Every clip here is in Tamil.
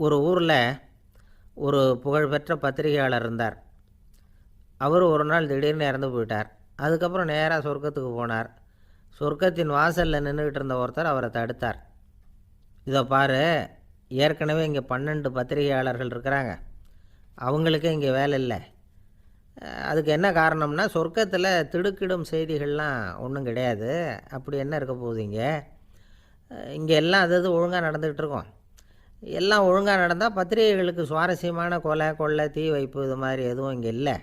ஒரு ஊரில் ஒரு புகழ்பெற்ற பத்திரிகையாளர் இருந்தார். அவர் ஒரு நாள் திடீர்னு இறந்து போயிட்டார். அதுக்கப்புறம் நேராக சொர்க்கத்துக்கு போனார். சொர்க்கத்தின் வாசலில் நின்றுக்கிட்டு இருந்த ஒருத்தர் அவரை தடுத்தார். இதை பாரு, ஏற்கனவே இங்கே 12 பத்திரிகையாளர்கள் இருக்கிறாங்க, அவங்களுக்கே இங்கே வேலை இல்லை. அதுக்கு என்ன காரணம்னா, சொர்க்கத்தில் திடுக்கிடும் செய்திகள்லாம் ஒன்றும் கிடையாது. அப்படி என்ன இருக்க போகுது இங்கே எல்லாம் அது ஒழுங்காக நடந்துக்கிட்டு இருக்கோம். எல்லாம் ஒழுங்காக நடந்தால் பத்திரிகைகளுக்கு சுவாரஸ்யமான கொலை கொள்ளை தீ வைப்பு இது மாதிரி எதுவும் இங்கே இல்லை.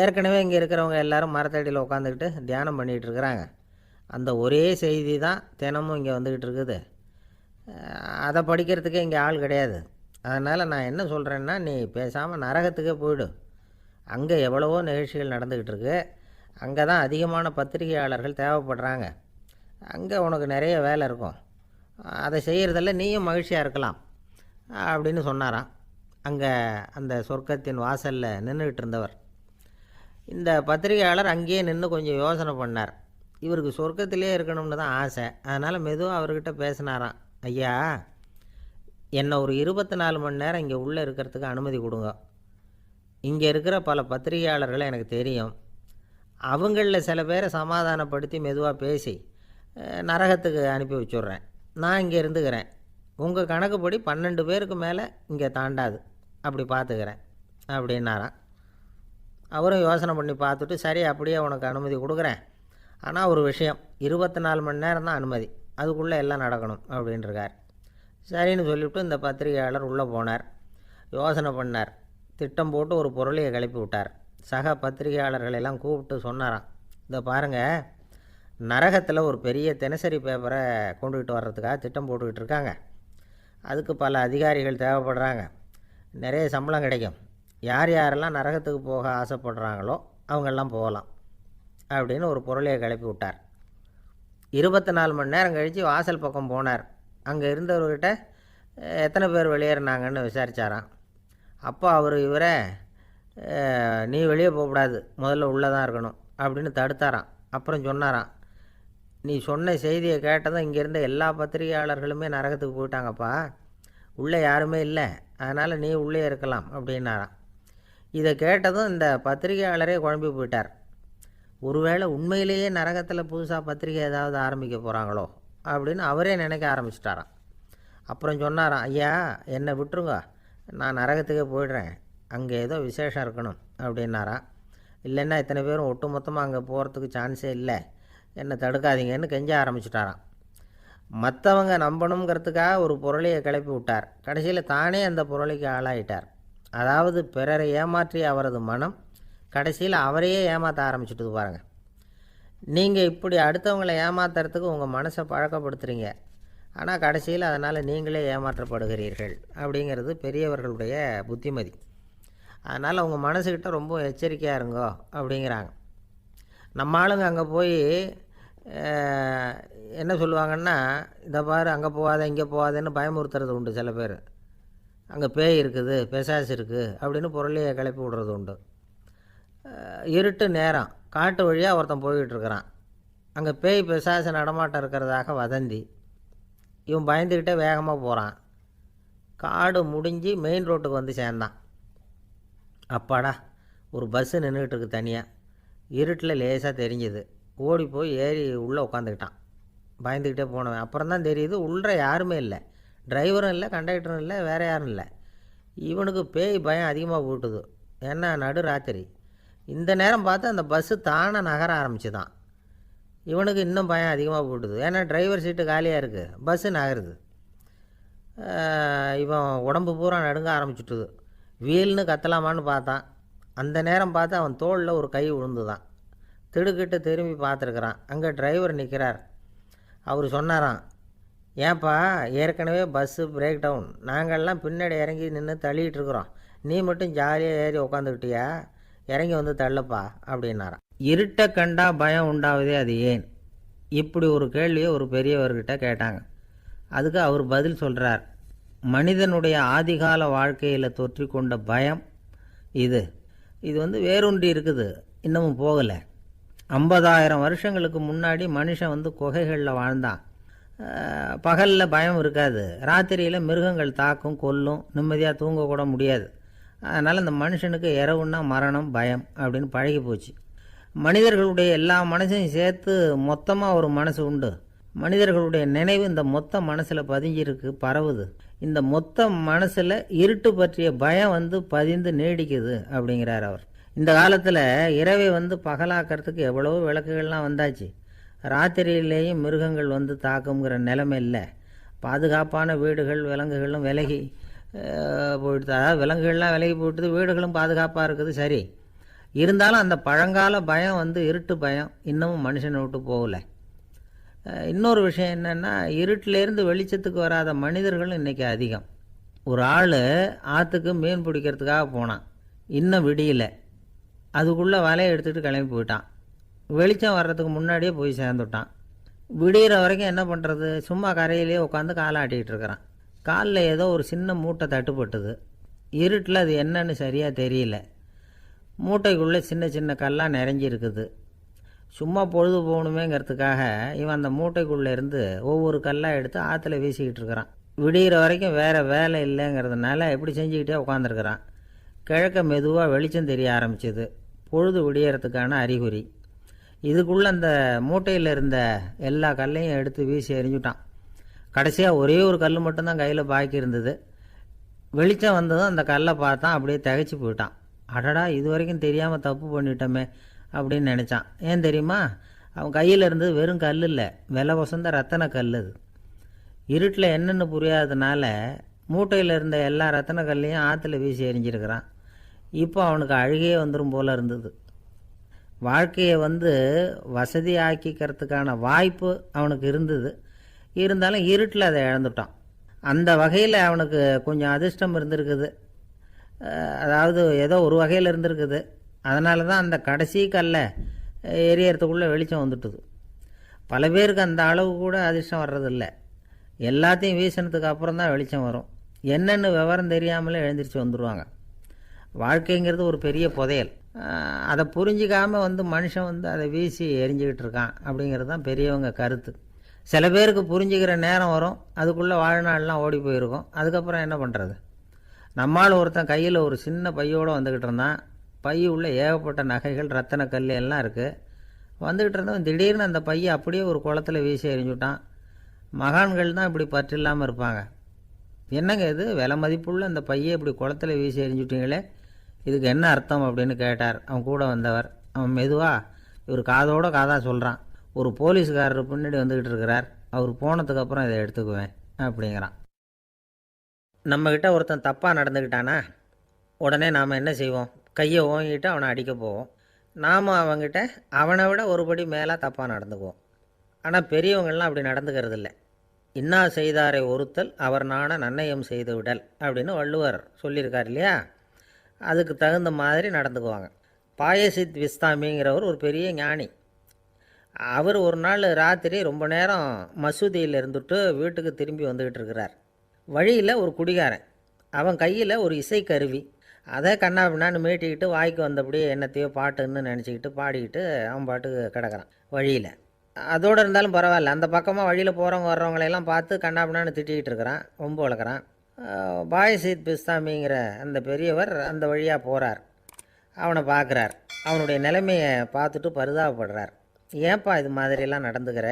ஏற்கனவே இங்கே இருக்கிறவங்க எல்லோரும் மரத்தடியில் உட்காந்துக்கிட்டு தியானம் பண்ணிகிட்டு இருக்கிறாங்க. அந்த ஒரே செய்தி தான் தினமும் இங்கே வந்துக்கிட்டு இருக்குது. அதை படிக்கிறதுக்கே இங்கே ஆள் கிடையாது. அதனால் நான் என்ன சொல்கிறேன்னா, நீ பேசாமல் நரகத்துக்கே போயிடு. அங்கே எவ்வளவோ நிகழ்ச்சிகள் நடந்துக்கிட்டு இருக்கு. அங்கே தான் அதிகமான பத்திரிகையாளர்கள் தேவைப்படுறாங்க. அங்கே உனக்கு நிறைய வேலை இருக்கும். அதை செய்கிறதில்ல நீயும் மகிழ்ச்சியாக இருக்கலாம் அப்படின்னு சொன்னாராம். அங்கே அந்த சொர்க்கத்தின் வாசலில் நின்றுக்கிட்டு இருந்தவர். இந்த பத்திரிகையாளர் அங்கேயே நின்று கொஞ்சம் யோசனை பண்ணார். இவருக்கு சொர்க்கத்திலே இருக்கணும்னு தான் ஆசை. அதனால் மெதுவாக அவர்கிட்ட பேசினாராம். ஐயா, என்னை ஒரு 24 மணி நேரம் இங்கே உள்ளே இருக்கிறதுக்கு அனுமதி கொடுங்க. இங்கே இருக்கிற பல பத்திரிகையாளர்களை எனக்கு தெரியும். அவங்களில் சில பேரை சமாதானப்படுத்தி மெதுவாக பேசி நரகத்துக்கு அனுப்பி வச்சுட்றேன். நான் இங்கே இருந்துக்கிறேன். உங்கள் கணக்குப்படி 12 பேருக்கு மேலே இங்கே தாண்டாது, அப்படி பார்த்துக்கிறேன் அப்படின்னாராம். அவரும் யோசனை பண்ணி பார்த்துட்டு, சரி அப்படியே உனக்கு அனுமதி கொடுக்குறேன், ஆனால் ஒரு விஷயம், 24 மணி நேரம் தான் அனுமதி, அதுக்குள்ளே எல்லாம் நடக்கணும் அப்படின்ட்டுருக்கார். சரின்னு சொல்லிவிட்டு இந்த பத்திரிகையாளர் உள்ளே போனார். யோசனை பண்ணார். திட்டம் போட்டு ஒரு பொருளையை கிளப்பி விட்டார். சக பத்திரிகையாளர்களெல்லாம் கூப்பிட்டு சொன்னாராம். இதை பாருங்கள், நரகத்தில் ஒரு பெரிய தினசரி பேப்பரை கொண்டுக்கிட்டு வர்றதுக்காக திட்டம் போட்டுக்கிட்டு இருக்காங்க. அதுக்கு பல அதிகாரிகள் தேவைப்படுறாங்க. நிறைய சம்பளம் கிடைக்கும். யார் யாரெல்லாம் நரகத்துக்கு போக ஆசைப்படுறாங்களோ அவங்கெல்லாம் போகலாம் அப்படின்னு ஒரு பொருளையை கிளப்பி விட்டார். 24 மணி நேரம் கழித்து வாசல் பக்கம் போனார். அங்கே இருந்தவர்கிட்ட எத்தனை பேர் வெளியேறினாங்கன்னு விசாரித்தாராம். அப்போ அவர் இவரை, நீ வெளியே போகக்கூடாது, முதல்ல உள்ளே தான் இருக்கணும் அப்படின்னு தடுத்தாராம். அப்புறம் சொன்னாராம், நீ சொன்ன செய்தியை கேட்டதும் இங்கே இருந்த எல்லா பத்திரிகையாளர்களுமே நரகத்துக்கு போயிட்டாங்கப்பா, உள்ளே யாருமே இல்லை, அதனால் நீ உள்ளே இருக்கலாம் அப்படின்னாராம். இதை கேட்டதும் இந்த பத்திரிகையாளரே குழம்பி போயிட்டார். ஒருவேளை உண்மையிலேயே நரகத்தில் புதுசாக பத்திரிகை ஏதாவது ஆரம்பிக்க போகிறாங்களோ அப்படின்னு அவரே நினைக்க ஆரம்பிச்சிட்டாராம். அப்புறம் சொன்னாராம், ஐயா என்னை விட்டுருங்க, நான் நரகத்துக்கே போயிடுறேன், அங்கே ஏதோ விசேஷம் இருக்கணும் அப்படின்னாராம். இல்லைன்னா இத்தனை பேரும் ஒட்டு மொத்தமாக அங்கே போகிறதுக்கு சான்ஸே இல்லை, என்னை தடுக்காதீங்கன்னு கெஞ்ச ஆரம்பிச்சிட்டாராம். மற்றவங்க நம்பணுங்கிறதுக்காக ஒரு பொருளையை கிளப்பி விட்டார். கடைசியில் தானே அந்த பொருளைக்கு ஆளாயிட்டார். அதாவது பிறரை ஏமாற்றிய அவரது மனம் கடைசியில் அவரையே ஏமாற்ற ஆரம்பிச்சுட்டு பாருங்கள். நீங்கள் இப்படி அடுத்தவங்களை ஏமாத்துறதுக்கு உங்கள் மனசை பழக்கப்படுத்துகிறீங்க, ஆனால் கடைசியில் அதனால் நீங்களே ஏமாற்றப்படுகிறீர்கள் அப்படிங்கிறது பெரியவர்களுடைய புத்திமதி. அதனால் உங்கள் மனசுக்கிட்ட ரொம்ப எச்சரிக்கையாக இருங்கோ அப்படிங்கிறாங்க. நம்ம ஆளுங்க அங்கே போய் என்ன சொல்லுவாங்கன்னா, இதை பாரு அங்கே போகாத இங்கே போகாதேன்னு பயமுறுத்துறது உண்டு. சில பேர் அங்கே பேய் இருக்குது, பிசாசு இருக்குது அப்படின்னு பொருளையை கிளப்பி விடுறது உண்டு. இருட்டு நேரம் காட்டு வழியாக ஒருத்தன் போய்கிட்டு இருக்கிறான். அங்கே பேய் பிசாசு நடமாட்டம் இருக்கிறதாக வதந்தி. இவன் பயந்துக்கிட்டே வேகமாக போகிறான். காடு முடிஞ்சு மெயின் ரோட்டுக்கு வந்து சேர்ந்தான். அப்பாடா, ஒரு பஸ்ஸு நின்றுக்கிட்டு இருக்கு தனியாக. இருட்டில் லேசாக தெரிஞ்சுது. ஓடி போய் ஏறி உள்ளே உட்காந்துக்கிட்டான். பயந்துக்கிட்டே போனவன் அப்புறம் தான் தெரியுது உள்ளே யாருமே இல்லை, டிரைவரும் இல்லை, கண்டக்டரும் இல்லை, வேறு யாரும் இல்லை. இவனுக்கு பேய் பயம் அதிகமாக போட்டுது. ஏன்னா நடு ராத்திரி. இந்த நேரம் பார்த்து அந்த பஸ்ஸு தானே நகர ஆரம்பிச்சுதான். இவனுக்கு இன்னும் பயம் அதிகமாக போட்டுது. ஏன்னா டிரைவர் சீட்டு காலியாக இருக்குது, பஸ்ஸு நகருது. இவன் உடம்பு பூரா நடுங்க ஆரம்பிச்சுட்டுது. வீல்னு கத்தலாமான்னு பார்த்தான். அந்த நேரம் பார்த்து அவன் தோளில் ஒரு கை விழுந்துதான். திடுக்கிட்டு திரும்பி பார்த்துருக்குறான். அங்கே டிரைவர் நிற்கிறார். அவர் சொன்னாராம், ஏன்பா ஏற்கனவே பஸ்ஸு பிரேக் டவுன், நாங்கள்லாம் பின்னாடி இறங்கி நின்று தள்ளிகிட்டு இருக்கிறோம், நீ மட்டும் ஜாலியாக ஏறி உக்காந்துக்கிட்டியா, இறங்கி வந்து தள்ளுப்பா அப்படின்னாராம். இருட்டை கண்டா பயம் உண்டாவதே அது ஏன்? இப்படி ஒரு கேள்வியை ஒரு பெரியவர்கிட்ட கேட்டாங்க. அதுக்கு அவர் பதில் சொல்கிறார், மனிதனுடைய ஆதிகால வாழ்க்கையில் தொற்றி கொண்ட பயம் இது வேரூன்றி இருக்குது, இன்னமும் போகலை. 50,000 வருஷங்களுக்கு முன்னாடி மனுஷன் குகைகளில் வாழ்ந்தான். பகலில் பயம் இருக்காது, ராத்திரியில் மிருகங்கள் தாக்கும் கொல்லும், நிம்மதியாக தூங்கக்கூட முடியாது. அதனால் இந்த மனுஷனுக்கு இரவுன்னா மரணம் பயம் அப்படின்னு பழகி போச்சு. மனிதர்களுடைய எல்லா மனசையும் சேர்த்து மொத்தமாக ஒரு மனசு உண்டு. மனிதர்களுடைய நினைவு இந்த மொத்த மனசில் பதிஞ்சிருக்கு, பரவுது. இந்த மொத்த மனசில் இருட்டு பற்றிய பயம் பதிந்து நீடிக்குது அப்படிங்கிறார் அவர். இந்த காலத்தில் இரவை பகலாக்கிறதுக்கு எவ்வளவோ விளக்குகள்லாம் வந்தாச்சு. ராத்திரியிலேயும் மிருகங்கள் தாக்குங்கிற நிலைமை இல்லை. பாதுகாப்பான வீடுகள் விலங்குகளும் விலகி போயிட்டு, அதாவது விலங்குகள்லாம் விலகி போயிட்டுது, வீடுகளும் பாதுகாப்பாக இருக்குது. சரி, இருந்தாலும் அந்த பழங்கால பயம் இருட்டு பயம் இன்னமும் மனுஷனை விட்டு போகலை. இன்னொரு விஷயம் என்னென்னா, இருட்டிலேருந்து வெளிச்சத்துக்கு வராத மனிதர்களும் இன்றைக்கி அதிகம். ஒரு ஆள் ஆற்றுக்கு மீன் பிடிக்கிறதுக்காக போனான், இன்னும் விடியலை. அதுக்குள்ளே வலையை எடுத்துகிட்டு கிளம்பி போயிட்டான். வெளிச்சம் வர்றதுக்கு முன்னாடியே போய் சேர்ந்துட்டான். விடிகிற வரைக்கும் என்ன பண்ணுறது, சும்மா கரையிலே உட்காந்து காலை ஆட்டிகிட்டு இருக்கிறான். காலில் ஏதோ ஒரு சின்ன மூட்டை தட்டுப்பட்டுது. இருட்டில் அது என்னன்னு சரியாக தெரியல. மூட்டைக்குள்ளே சின்ன சின்ன கல்லாக நிறைஞ்சி இருக்குது. சும்மா பொழுது போகணுமேங்கிறதுக்காக இவன் அந்த மூட்டைக்குள்ளே இருந்து ஒவ்வொரு கல்லாக எடுத்து ஆற்றுல வீசிக்கிட்டு இருக்கிறான். விடிகிற வரைக்கும் வேறு வேலை இல்லைங்கிறதுனால எப்படி செஞ்சுக்கிட்டே உட்காந்துருக்கிறான். கிழக்க மெதுவாக வெளிச்சம் தெரிய ஆரம்பிச்சிது. பொழுது விடியறதுக்கான அறிகுறி. இதுக்குள்ளே அந்த மூட்டையில் இருந்த எல்லா கல்லையும் எடுத்து வீசி எறிஞ்சுட்டான். கடைசியாக ஒரே ஒரு கல் மட்டும்தான் கையில் பாக்கி இருந்தது. வெளிச்சம் வந்ததும் அந்த கல்லை பார்த்தான், அப்படியே திகைச்சு போயிட்டான். அடடா, இது வரைக்கும் தெரியாமல் தப்பு பண்ணிட்டோமே அப்படின்னு நினச்சான். ஏன் தெரியுமா, அவன் கையில் இருந்தது வெறும் கல் இல்லை, விலை வசந்த ரத்தன கல். அது இருட்டில் என்னென்னு புரியாததுனால மூட்டையில் இருந்த எல்லா ரத்தன கல்லையும் ஆற்றுல வீசி எறிஞ்சிருக்கிறான். இப்போ அவனுக்கு அழுகையே வந்துடும் போல் இருந்தது. வாழ்க்கையை வசதி ஆக்கிக்கிறதுக்கான வாய்ப்பு அவனுக்கு இருந்தது. இருந்தாலும் இருட்டில் அதை இழந்துட்டான். அந்த வகையில் அவனுக்கு கொஞ்சம் அதிர்ஷ்டம் இருந்திருக்குது. அதாவது ஏதோ ஒரு வகையில் இருந்திருக்குது. அதனால தான் அந்த கடைசி கல்லை எரியறதுக்குள்ளே வெளிச்சம் வந்துட்டுது. பல பேருக்கு அந்த அளவு கூட அதிர்ஷ்டம் வர்றதில்லை. எல்லாத்தையும் வீசினதுக்கு அப்புறம் தான் வெளிச்சம் வரும். என்னென்னு விவரம் தெரியாமலே எழுந்திரிச்சு வந்துடுவாங்க. வாழ்க்கைங்கிறது ஒரு பெரிய புதையல். அதை புரிஞ்சிக்காமல் மனுஷன் அதை வீசி எரிஞ்சிக்கிட்டு இருக்கான் அப்படிங்கிறது தான் பெரியவங்க கருத்து. சில பேருக்கு புரிஞ்சுக்கிற நேரம் வரும், அதுக்குள்ளே வாழ்நாள்லாம் ஓடி போயிருக்கும். அதுக்கப்புறம் என்ன பண்ணுறது? நம்மால் ஒருத்தன் கையில் ஒரு சின்ன பையோடு வந்துக்கிட்டு இருந்தான். பைய உள்ள ஏகப்பட்ட நகைகள் ரத்தன கல் எல்லாம் இருக்குது. வந்துக்கிட்டு இருந்தவன் திடீர்னு அந்த பையை அப்படியே ஒரு குளத்தில் வீசி எறிஞ்சுட்டான். மகான்கள் தான் இப்படி பற்று இல்லாமல் இருப்பாங்க. என்னங்க இது, விலை மதிப்புள்ள அந்த பையை இப்படி குளத்தில் வீசி எறிஞ்சுட்டீங்களே, இதுக்கு என்ன அர்த்தம் அப்படின்னு கேட்டார் அவன் கூட வந்தவர். அவன் மெதுவாக இவர் காதோட காதாக சொல்கிறான். ஒரு போலீஸ்காரர் பின்னாடி வந்துக்கிட்டு இருக்கிறார், அவர் போனதுக்கப்புறம் இதை எடுத்துக்குவேன் அப்படிங்கிறான். நம்மக்கிட்ட ஒருத்தன் தப்பாக நடந்துக்கிட்டானா உடனே நாம் என்ன செய்வோம்? கையை ஓங்கிட்டு அவனை அடிக்க போவோம். நாம் அவங்ககிட்ட அவனை விட ஒருபடி மேலே தப்பாக நடந்துக்குவோம். ஆனால் பெரியவங்கள்லாம் அப்படி நடந்துக்கிறது இல்லை. இன்னா செய்தாரை ஒருத்தல் அவர் நாண நன்னயம் செய்து விடல் அப்படின்னு வள்ளுவர் சொல்லியிருக்கார் இல்லையா? அதுக்கு தகுந்த மாதிரி நடந்துக்குவாங்க. பாயசித் விஸ்தாமிங்கிறவர் ஒரு பெரிய ஞானி. அவர் ஒரு நாள் ராத்திரி ரொம்ப நேரம் மசூதியில் இருந்துட்டு வீட்டுக்கு திரும்பி வந்துக்கிட்டு இருக்கிறார். வழியில் ஒரு குடிகாரன், அவன் கையில் ஒரு இசைக்கருவி, அதை கண்ணா பின்னான்னு மீட்டிக்கிட்டு வாய்க்கு வந்தபடியே என்னத்தையோ பாட்டுன்னு நினச்சிக்கிட்டு பாடிக்கிட்டு அவன் பாட்டுக்கு கிடக்கிறான் வழியில். அதோடு இருந்தாலும் பரவாயில்ல, அந்த பக்கமாக வழியில் போகிறவங்க வர்றவங்களையெல்லாம் பார்த்து கண்ணா பின்னான்னு திட்டிக்கிட்டு இருக்கிறான், ரொம்ப வளர்க்குறான். பாயசீத் பிஸ்தாமிங்கிற அந்த பெரியவர் அந்த வழியாக போகிறார். அவனை பார்க்குறார். அவனுடைய நிலைமையை பார்த்துட்டு பரிதாபப்படுறார். ஏன்பா இது மாதிரியெல்லாம் நடந்துக்கிற,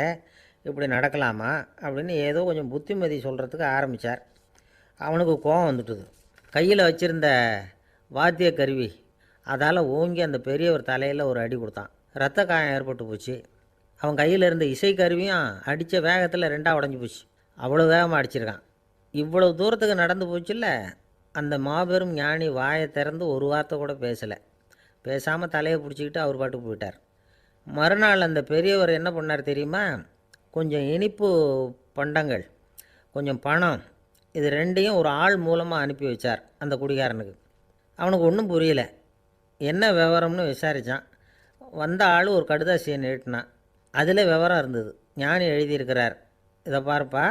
இப்படி நடக்கலாமா அப்படின்னு ஏதோ கொஞ்சம் புத்திமதி சொல்கிறதுக்கு ஆரம்பித்தார். அவனுக்கு கோபம் வந்துட்டுது. கையில் வச்சுருந்த வாத்திய கருவி அதால் ஓங்கி அந்த பெரியவர் தலையில் ஒரு அடி கொடுத்தான். இரத்த காயம் ஏற்பட்டு போச்சு. அவன் கையில் இருந்த இசைக்கருவியும் அடித்த வேகத்தில் ரெண்டாக உடஞ்சி போச்சு. அவ்வளோ வேகமாக அடிச்சிருக்கான். இவ்வளவு தூரத்துக்கு நடந்து போச்சுல்ல, அந்த மாபெரும் ஞானி வாயை திறந்து ஒரு வார்த்தை கூட பேசலை. பேசாமல் தலையை பிடிச்சிக்கிட்டு அவர் பாட்டுக்கு போயிட்டார். மறுநாள் அந்த பெரியவர் என்ன பண்ணார் தெரியுமா? கொஞ்சம் இனிப்பு பண்டங்கள், கொஞ்சம் பணம், இது ரெண்டையும் ஒரு ஆள் மூலமாக அனுப்பி வச்சார் அந்த குடிகாரனுக்கு. அவனுக்கு ஒன்றும் புரியல. என்ன விவரம்னு விசாரித்தான். வந்த ஆள் ஒரு கடுதாசியை நீட்டினான். அதில் விவரம் இருந்தது. ஞானி எழுதியிருக்கிறார், இதை பார்ப்பா,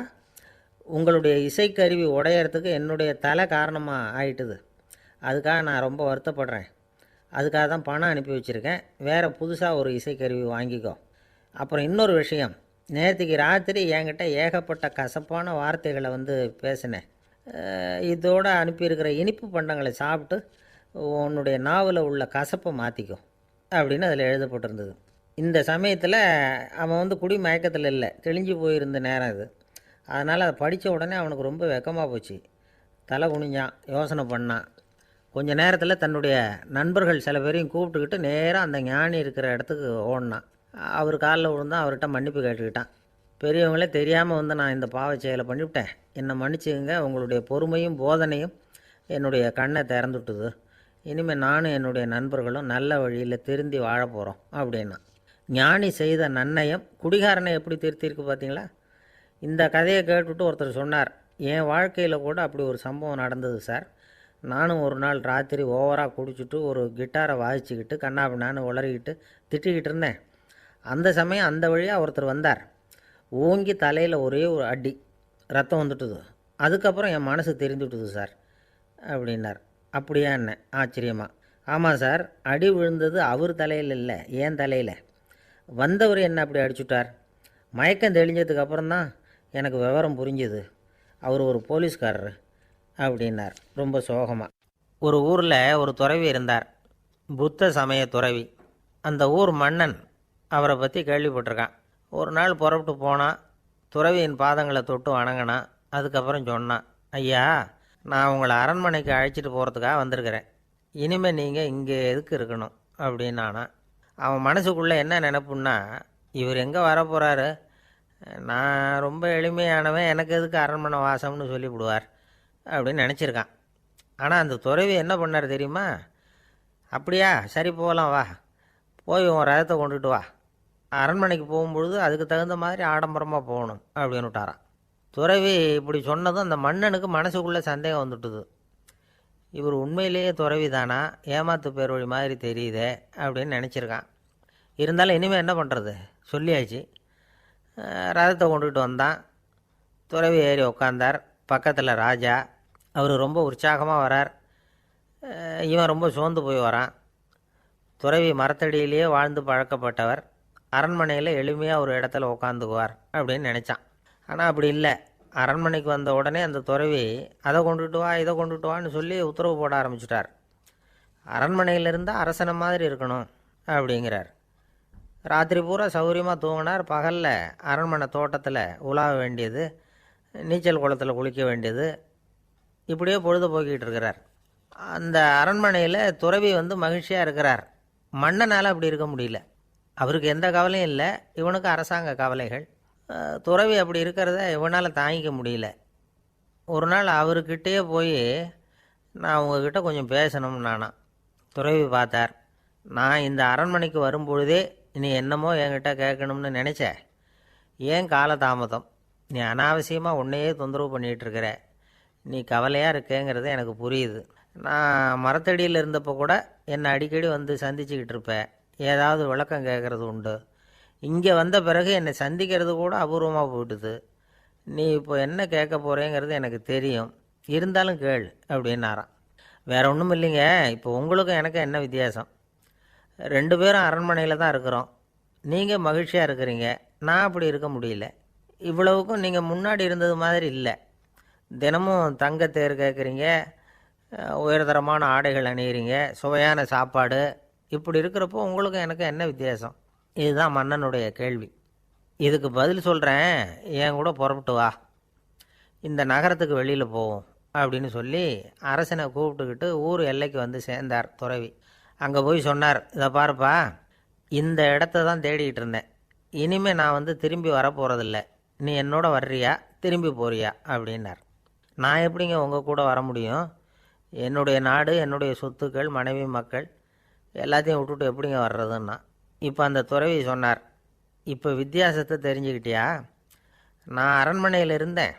உங்களுடைய இசைக்கருவி உடையறதுக்கு என்னுடைய தலை காரணமாக ஆயிட்டுது. அதுக்காக நான் ரொம்ப வருத்தப்படுறேன். அதுக்காக தான் பணம் அனுப்பி வச்சுருக்கேன். வேறு புதுசாக ஒரு இசைக்கருவி வாங்கிக்கோ. அப்புறம் இன்னொரு விஷயம், நேற்றுக்கு ராத்திரி என்கிட்ட ஏகப்பட்ட கசப்பான வார்த்தைகளை வந்து பேசினேன். இதோடு அனுப்பியிருக்கிற இனிப்பு பண்டங்களை சாப்பிட்டு உன்னுடைய நாவில் உள்ள கசப்பை மாற்றிக்கும் அப்படின்னு அதில் எழுதப்பட்டிருந்தது. இந்த சமயத்தில் அவன் வந்து குடி மயக்கத்தில் இல்லை, தெளிஞ்சு போயிருந்த நேரம் இது. அதனால் அதை படித்த உடனே அவனுக்கு ரொம்ப வெக்கமாக போச்சு. தலை குனிஞ்சான், யோசனை பண்ணான். கொஞ்ச நேரத்தில் தன்னுடைய நண்பர்கள் சில பேரையும் கூப்பிட்டுக்கிட்டு நேராக அந்த ஞானி இருக்கிற இடத்துக்கு ஓடினான். அவர் காலில் விழுந்தான், அவர்கிட்ட மன்னிப்பு கேட்டுக்கிட்டான். பெரியவங்களே தெரியாமல் வந்து நான் இந்த பாவச் செயலை பண்ணிவிட்டேன், என்னை மன்னிச்சுங்க, உங்களுடைய பொறுமையும் போதனையும் என்னுடைய கண்ணை திறந்துட்டுது. இனிமேல் நானும் என்னுடைய நண்பர்களும் நல்ல வழியில் திருந்தி வாழ போகிறோம் அப்படின்னா. ஞானி செய்த நன்னயம் குடிகாரனை எப்படி திருத்திருக்கு பார்த்தீங்களா? இந்த கதையை கேட்டுவிட்டு ஒருத்தர் சொன்னார், என் வாழ்க்கையில் கூட அப்படி ஒரு சம்பவம் நடந்தது சார். நானும் ஒரு நாள் ராத்திரி ஓவராக குடிச்சிட்டு ஒரு கிட்டாரை வாசிச்சுக்கிட்டு கண்ணாபின்னான்னு உளறிக்கிட்டு திட்டிக்கிட்டு இருந்தேன். அந்த சமயம் அந்த வழியாக ஒருத்தர் வந்தார். ஓங்கி தலையில் ஒரே ஒரு அடி, ரத்தம் வந்துட்டுது. அதுக்கப்புறம் என் மனசு தெரிஞ்சுட்டுது சார் அப்படின்னார். அப்படியா என்ன ஆச்சரியமாக? ஆமாம் சார், அடி விழுந்தது அவர் தலையில் இல்லை, என் தலையில். வந்தவர் என்ன அப்படி அடிச்சுட்டார். மயக்கம் தெளிஞ்சதுக்கப்புறம்தான் எனக்கு விவரம் புரிஞ்சுது. அவர் ஒரு போலீஸ்காரர் அப்படின்னார் ரொம்ப சோகமாக. ஒரு ஊரில் ஒரு துறவி இருந்தார், புத்த சமய துறவி. அந்த ஊர் மன்னன் அவரை பற்றி கேள்விப்பட்டிருக்கான். ஒரு நாள் புறப்பட்டு போனான், துறவியின் பாதங்களை தொட்டு வணங்கினான். அதுக்கப்புறம் சொன்னான், ஐயா, நான் உங்களை அரண்மனைக்கு அழைச்சிட்டு போகிறதுக்காக வந்திருக்கிறேன். இனிமேல் நீங்கள் இங்கே எதுக்கு இருக்கணும் அப்படின்னானா. அவன் மனசுக்குள்ளே என்ன நினைப்புன்னா, இவர் எங்கே வரப்போகிறாரு, நான் ரொம்ப எளிமையானவன், எனக்கு எதுக்கு அரண்மனை வாசம்னு சொல்லிவிடுவார் அப்படின்னு நினச்சிருக்கான். ஆனால் அந்த துறவி என்ன பண்ணார் தெரியுமா? அப்படியா, சரி போகலாம், வா, போய் உன் ரதத்தை கொண்டுட்டு வா, அரண்மனைக்கு போகும்பொழுது அதுக்கு தகுந்த மாதிரி ஆடம்பரமாக போகணும் அப்படின்னு விட்டாரான். துறவி இப்படி சொன்னதும் அந்த மன்னனுக்கு மனசுக்குள்ளே சந்தேகம் வந்துட்டுது. இவர் உண்மையிலேயே துறவி தானா, ஏமாத்து பேர் வழி மாதிரி தெரியுதே அப்படின்னு நினச்சிருக்கான். இருந்தாலும் இனிமேல் என்ன பண்ணுறது, சொல்லியாச்சு. ரதத்தை கொண்டுகிட்டு வந்தான். துறவி ஏறி உக்காந்தார். பக்கத்தில் ராஜா. அவர் ரொம்ப உற்சாகமாக வரார். இவன் ரொம்ப சோர்ந்து போய் வரான். துறவி மரத்தடியிலேயே வாழ்ந்து பழக்கப்பட்டவர், அரண்மனையில் எளிமையாக ஒரு இடத்துல உக்காந்துக்குவார் அப்படின்னு நினச்சான். ஆனால் அப்படி இல்லை. அரண்மனைக்கு வந்த உடனே அந்த துறவி அதை கொண்டுட்டு வா, இதை கொண்டுட்டு வான்னு சொல்லி உத்தரவு போட ஆரம்பிச்சிட்டார். அரண்மனையில் இருந்தால் அரசனை மாதிரி இருக்கணும் அப்படிங்கிறார். ராத்திரி பூரா சௌகரியமாக தூங்கினார். பகலில் அரண்மனை தோட்டத்தில் உலாவ வேண்டியது, நீச்சல் குளத்தில் குளிக்க வேண்டியது, இப்படியே பொழுது போக்கிட்டு இருக்கிறார். அந்த அரண்மனையில் துறவி வந்து மகிழ்ச்சியாக இருக்கிறார். மன்னனால் அப்படி இருக்க முடியல. அவருக்கு எந்த கவலையும் இல்லை, இவனுக்கு அரசாங்க கவலைகள். துறவி அப்படி இருக்கிறத இவனால் தாங்கிக்க முடியல. ஒரு நாள் அவர்கிட்டயே போய், நான் உங்ககிட்ட கொஞ்சம் பேசணும் நானா. துறவி பார்த்தார். நான் இந்த அரண்மனைக்கு வரும்பொழுதே நீ என்னமோ என்கிட்ட கேட்கணும்னு நினச்ச, ஏன் காலதாமதம்? நீ அனாவசியமாக உன்னையே தொந்தரவு பண்ணிகிட்ருக்கிற, நீ கவலையாக இருக்கேங்கிறது எனக்கு புரியுது. நான் மரத்தடியில் இருந்தப்போ கூட என்னை அடிக்கடி வந்து சந்திச்சுக்கிட்டு இருப்பேன், ஏதாவது விளக்கம் கேட்குறது உண்டு. இங்கே வந்த பிறகு என்னை சந்திக்கிறது கூட அபூர்வமாக போயிட்டுது. நீ இப்போ என்ன கேட்க போகிறேங்கிறது எனக்கு தெரியும், இருந்தாலும் கேள் அப்படின்னாராம். வேற ஒன்றும் இல்லைங்க, இப்போ உங்களுக்கும் எனக்கு என்ன வித்தியாசம்? 2 பேரும் அரண்மனையில் தான் இருக்கிறோம். நீங்கள் மகிழ்ச்சியாக இருக்கிறீங்க, நான் அப்படி இருக்க முடியல. இவ்வளவுக்கும் நீங்கள் முன்னாடி இருந்தது மாதிரி இல்லை. தினமும் தங்கத்தேர் கேட்குறீங்க, உயர்தரமான ஆடைகள் அணியிறீங்க, சுவையான சாப்பாடு. இப்படி இருக்கிறப்போ உங்களுக்கும் எனக்கு என்ன வித்தியாசம்? இதுதான் மன்னனுடைய கேள்வி. இதுக்கு பதில் சொல்கிறேன், என் கூட புறப்பட்டு வா, இந்த நகரத்துக்கு வெளியில் போவோம் அப்படின்னு சொல்லி அரசனை கூப்பிட்டுக்கிட்டு ஊர் எல்லைக்கு வந்து சேர்ந்தார் துறவி. அங்கே போய் சொன்னார், இதை பாருப்பா, இந்த இடத்த தான் தேடிக்கிட்டு இருந்தேன். இனிமேல் நான் வந்து திரும்பி வரப்போகிறதில்ல. நீ என்னோட வர்றியா, திரும்பி போறியா அப்படின்னார். நான் எப்படிங்க உங்கள் கூட வர முடியும்? என்னுடைய நாடு, என்னுடைய சொத்துக்கள், மனைவி, மக்கள் எல்லாத்தையும் விட்டுட்டு எப்படிங்க வர்றதுன்னா. இப்போ அந்த துறவி சொன்னார், இப்போ வித்தியாசத்தை தெரிஞ்சுக்கிட்டியா? நான் அரண்மனையில் இருந்தேன்,